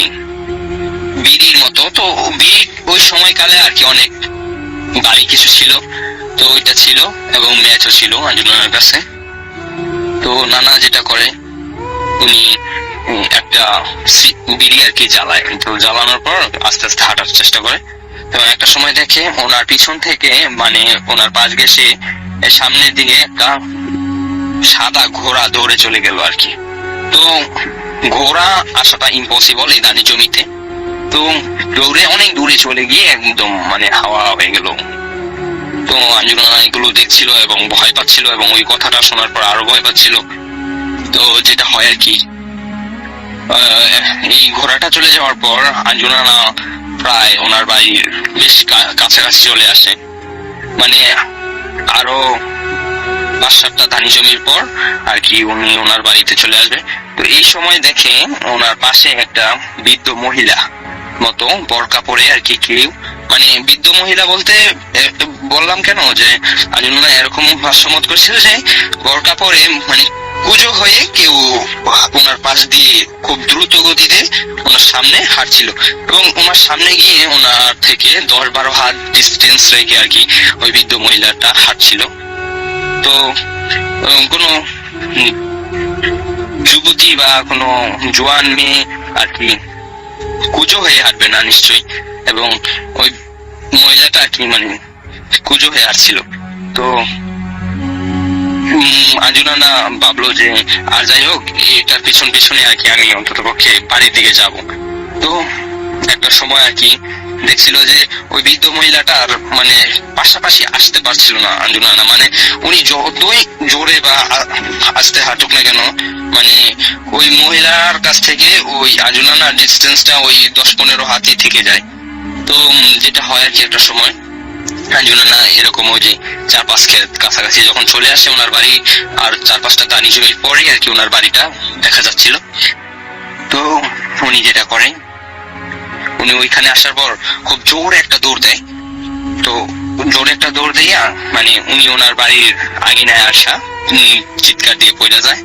বিড়ির মতো, তো বিড়ি ওই সময়কালে আর কি অনেক বাড়ি কিছু ছিল, তো ওইটা ছিল এবং ম্যাচও ছিল আঞ্জুমানার কাছে। তো নানা যেটা করে উনি একটা বিড়ি আর কি জ্বালায়, তো জ্বালানোর পর আস্তে আস্তে হাঁটার চেষ্টা করে এবং একটা সময় দেখে ওনার পিছন থেকে মানে ওনার পাশ ঘেঁষে সামনের দিকে একটা সাদা ঘোড়া দৌড়ে চলে গেল আর কি। তো ঘোড়া আসাটা ইম্পসিবল এই দানি জমিতে, তো দৌড়ে অনেক দূরে চলে গিয়ে একদম মানে হাওয়া হয়ে গেল। তো আঞ্জুমানা এগুলো দেখছিল এবং ভয় পাচ্ছিল এবং ওই কথাটা শোনার পর আরো ভয় পাচ্ছিল। তো যেটা হয় আর কি এই ঘোড়াটা চলে যাওয়ার পর আঞ্জুমানা প্রায় ওনার বাড়ির বেশ কাছাকাছি চলে আসে, মানে আরো 5-7টা ধানি জমির পর আর কি উনি ওনার বাড়িতে চলে আসবে। তো এই সময় দেখে ওনার পাশে একটা বৃদ্ধ মহিলা মতো বরকা পরে আর কি কেউ, মানে বৃদ্ধ মহিলা বলতে বললাম কেন যে আঞ্জুমানা এরকম ভাষ্যমত করছিল যে বরকা পরে মানে কুজো হয়ে কেউ ওনার পাশ দিয়ে খুব দ্রুত গতিতে ওনার সামনে হাঁটছিল এবং ওনার সামনে গিয়ে ওনার থেকে 10-12 হাত ডিস্টেন্স রেখে আর কি ওই বৃদ্ধ মহিলাটা হাঁটছিল। তো কোনো যুবতী বা কোনো জোয়ান মেয়ে আর কি কুজো হয়ে হাঁটবে না নিশ্চয়ই, এবং ওই মহিলাটা আর কি মানে কুজো হয়ে হাঁটছিল। তো আঞ্জুমানা ভাবলো যে আর যাই হোক এটার পিছনে আর কি আমি অন্তত পক্ষে বাড়ির দিকে যাব। তো একটা সময় আর কি দেখছিল যে ওই বৃদ্ধ মহিলাটার মানে পাশাপাশি আসতে পারছিল না আঞ্জুমানা, মানে উনি যতই জোরে বা আস্তে হাঁটুক না কেন মানে ওই মহিলার কাছ থেকে ওই আঞ্জুমানার ডিস্টেন্সটা ওই 10-15 হাতই থেকে যায়। তো যেটা হয় আর কি একটা সময় আঞ্জুমানা এরকম ওই যে 4-5 ক্ষেত কাছাকাছি যখন চলে আসে ওনার বাড়ি, আর 4-5টা দানি জমির পরে আর কি ওনার বাড়িটা দেখা যাচ্ছিল। তো উনি যেটা করেন উনি ওইখানে আসার পর খুব জোরে একটা দৌড় দেয়। তো জোরে একটা দৌড় দিয়া মানে উনি ওনার বাড়ির আঙিনায় আসা চিৎকার দিয়ে পড়ে যায়।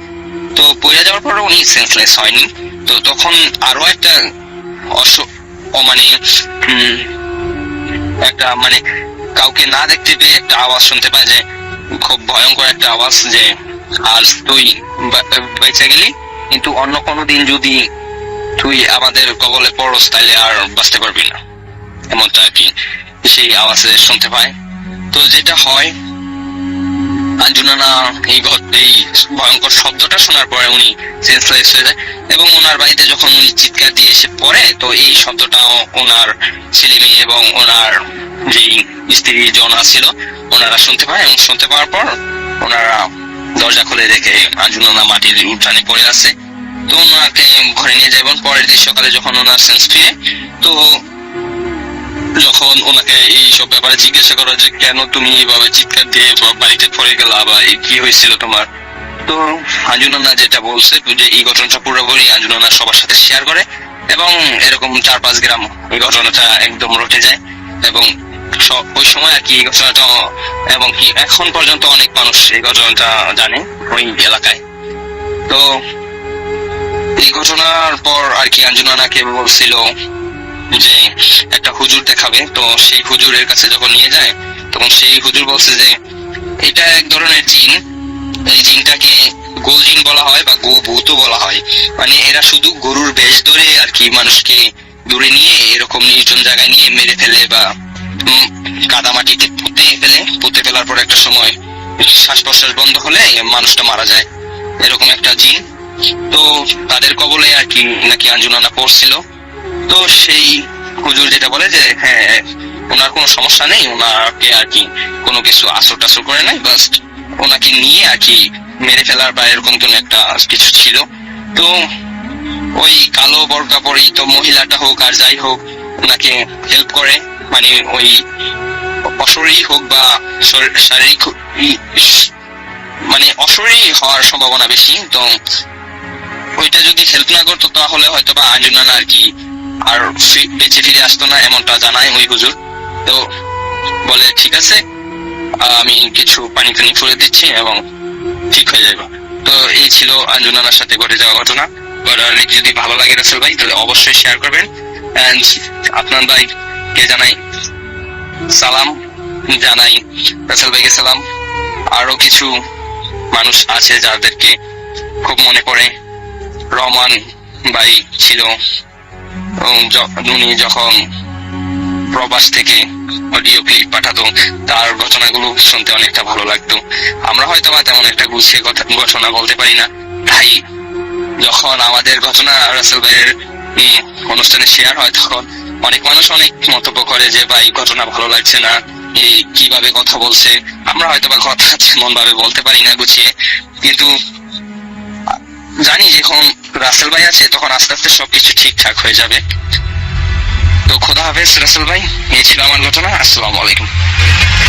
তো পড়ে যাওয়ার পর উনি সেন্সলেস হয়নি। তো তখন আরো একটা মানে একটা মানে কাউকে না দেখতে পেয়ে একটা আওয়াজ শুনতে পায়, যে খুব ভয়ঙ্কর একটা আওয়াজ, যে আজ তুই বেঁচে গেলি, কিন্তু অন্য কোনো দিন যদি তুই আমাদের কবলে পড়স তাহলে আর বাঁচতে পারবি না, এমনটা আর কি সেই আওয়াজে শুনতে পায়। তো যেটা হয়, আঞ্জুনানা এই ভয়ঙ্কর শব্দটা শোনার পরে উনি সেন্সলেস হয়ে যায়, এবং ওনার বাড়িতে যখন উনি চিৎকার দিয়ে এসে পড়ে, তো এই শব্দটাও ওনার ছেলে মেয়ে এবং ওনার যেই স্ত্রী জনা ছিল ওনারা শুনতে পায়, এবং শুনতে পাওয়ার পর ওনারা দরজা খুলে দেখে আঞ্জুনানা মাটির উঠানে পড়ে আছে। তো ওনাকে ঘরে নিয়ে যায়, এবং পরের দিন সকালে যখন ওনার সেন্স ফিরে, তো যখন ওনাকে এইসব ব্যাপারে জিজ্ঞাসা করা যে কেন তুমি এইভাবে চিৎকার দিয়ে বাড়িতে পড়ে গেলা বা এই কি হয়েছিল তোমার, তো আঞ্জুনানা যেটা বলছে যে এই ঘটনাটা পুরোপুরি আঞ্জুনানা সবার সাথে শেয়ার করে, এবং এরকম 4-5 গ্রাম এই ঘটনাটা একদম রটে যায়, এবং ওই সময় আর কি এই ঘটনাটা, এবং কি এখন পর্যন্ত অনেক মানুষ এই ঘটনাটা জানে ওই এলাকায়। তো এই ঘটনার পর আর কি আঞ্জুনানাকে বলছিল যে একটা হুজুর দেখাবে, তো সেই হুজুরের কাছে যখন নিয়ে যায় তখন সেই হুজুর বলছে যে এটা এক ধরনের জিন, এই জিনটাকে গো জিন বলা হয় বা গো ভূত বলা হয়, মানে এরা শুধু গরুর বেশ ধরে আর কি মানুষকে দূরে নিয়ে এরকম নির্জন জায়গায় নিয়ে মেরে ফেলে বা কাদা মাটিতে পুঁতে ফেলার পর একটা সময় শ্বাস প্রশ্বাস বন্ধ হলে মানুষটা মারা যায়, এরকম একটা জিন। তো তাদের কবলে আর কি নাকি আঞ্জুনানা পড়ছিল। তো সেই হুজুর যেটা বলে যে হ্যাঁ ওনার কোনো সমস্যা নেই, ওনাকে আর কি কোনো কিছু আসর টাসর করে নাই, বাস ওনাকে নিয়ে আর কি মেরে ফেলার বা এরকম কোনো একটা কিছু ছিল। তো ওই কালো বরকা পরিত মহিলাটা হোক আর যাই হোক ওনাকে হেল্প করে, মানে ওই অশরীরী হোক বা শারীরিক, মানে অশরীরী হওয়ার সম্ভাবনা বেশি। তো ওইটা যদি হেল্প না করতো তাহলে হয়তো বা আঞ্জুনানা আর কি আর বেঁচে ফিরে আসতো না, এমনটা জানায় ওই হুজুর। তো বলে ঠিক আছে, আমি কিছু পানি টানি ফুলে দিচ্ছি এবং ঠিক হয়ে যাবে। তো এই ছিল আঞ্জুনানার সাথে ঘটে যাওয়া ঘটনা। যদি ভালো লাগে রাসেল ভাই তাহলে অবশ্যই শেয়ার করবেন, এন্ড আপনার ভাইকে জানাই সালাম, জানাই রাসেল ভাইকে সালাম। আরো কিছু মানুষ আছে যাদেরকে খুব মনে পড়ে। রহমান ভাই ছিল, উনি যখন প্রবাস থেকে অডিও ক্লিপ পাঠাতো তার ঘটনাগুলো শুনতে অনেকটা ভালো লাগতো। আমরা হয়তো বা তেমন একটা গুছিয়ে ঘটনা বলতে পারি না, তাই যখন আমাদের ঘটনা রাসেল ভাইয়ের অনুষ্ঠানে শেয়ার হয় তখন অনেক মানুষ অনেক মন্তব্য করে যে ভাই ঘটনা ভালো লাগছে না, এই কিভাবে কথা বলছে। আমরা হয়তো বা কথা তেমন ভাবে বলতে পারি না গুছিয়ে, কিন্তু জানি যখন রাসেল ভাই আছে তখন আস্তে আস্তে সবকিছু ঠিকঠাক হয়ে যাবে। তো খোদা হাফেজ রাসেল ভাই, এই ছিল আমার ঘটনা। আসসালামু আলাইকুম।